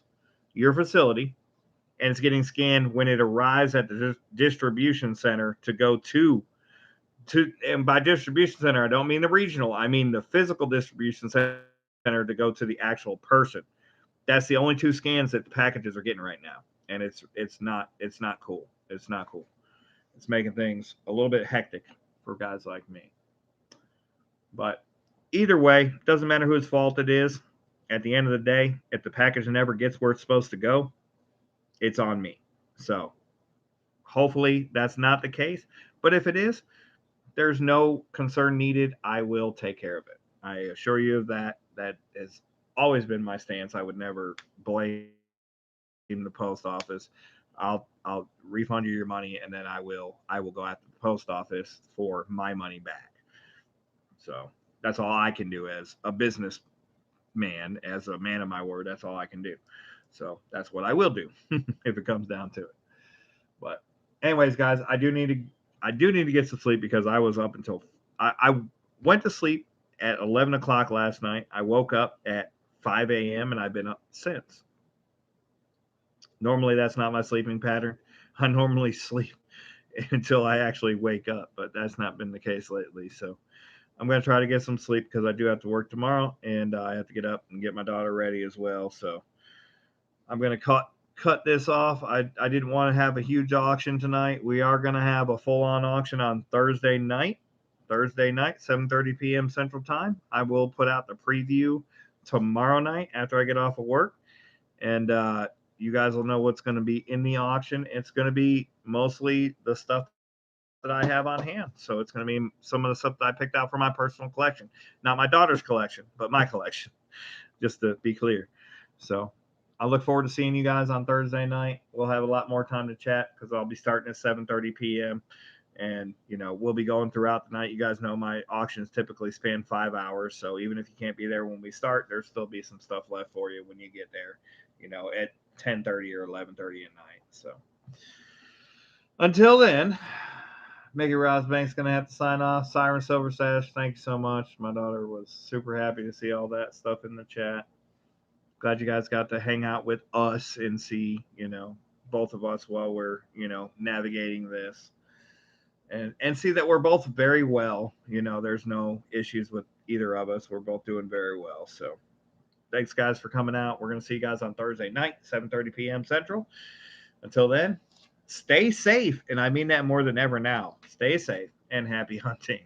your facility, and it's getting scanned when it arrives at the distribution center to go and by distribution center, I don't mean the regional, I mean the physical distribution center to go to the actual person. That's the only two scans that the packages are getting right now. And it's not cool. It's not cool. It's making things a little bit hectic for guys like me. But either way, doesn't matter whose fault it is. At the end of the day, if the package never gets where it's supposed to go, it's on me. So hopefully that's not the case. But if it is, there's no concern needed. I will take care of it. I assure you of that. That has always been my stance. I would never blame the post office. I'll refund you your money, and then I will go after the post office for my money back. So that's all I can do as a business man, as a man of my word. That's all I can do. So that's what I will do if it comes down to it. But anyways, guys, I do need to get some sleep because I was up until I went to sleep at 11 o'clock last night. I woke up at 5 a.m. and I've been up since. Normally, that's not my sleeping pattern. I normally sleep until I actually wake up, but that's not been the case lately. So I'm going to try to get some sleep because I do have to work tomorrow, and I have to get up and get my daughter ready as well. So I'm going to cut this off. I didn't want to have a huge auction tonight. We are going to have a full-on auction on Thursday night, 7:30 p.m. Central Time. I will put out the preview tomorrow night after I get off of work, and you guys will know what's going to be in the auction. It's going to be mostly the stuff that I have on hand. So it's going to be some of the stuff that I picked out for my personal collection, not my daughter's collection, but my collection, just to be clear. So I look forward to seeing you guys on Thursday night. We'll have a lot more time to chat because I'll be starting at 7:30 p.m. And we'll be going throughout the night. You guys know my auctions typically span 5 hours, so even if you can't be there when we start, there'll still be some stuff left for you when you get there. 10:30 or 11:30 at night. So until then, Mickey Rosbank's going to have to sign off. Siren Silver Sash, thank you so much. My daughter was super happy to see all that stuff in the chat. Glad you guys got to hang out with us and see, both of us while we're, navigating this. And see that we're both very well. There's no issues with either of us. We're both doing very well. So thanks, guys, for coming out. We're going to see you guys on Thursday night, 7:30 p.m. Central. Until then, stay safe. And I mean that more than ever now. Stay safe and happy hunting.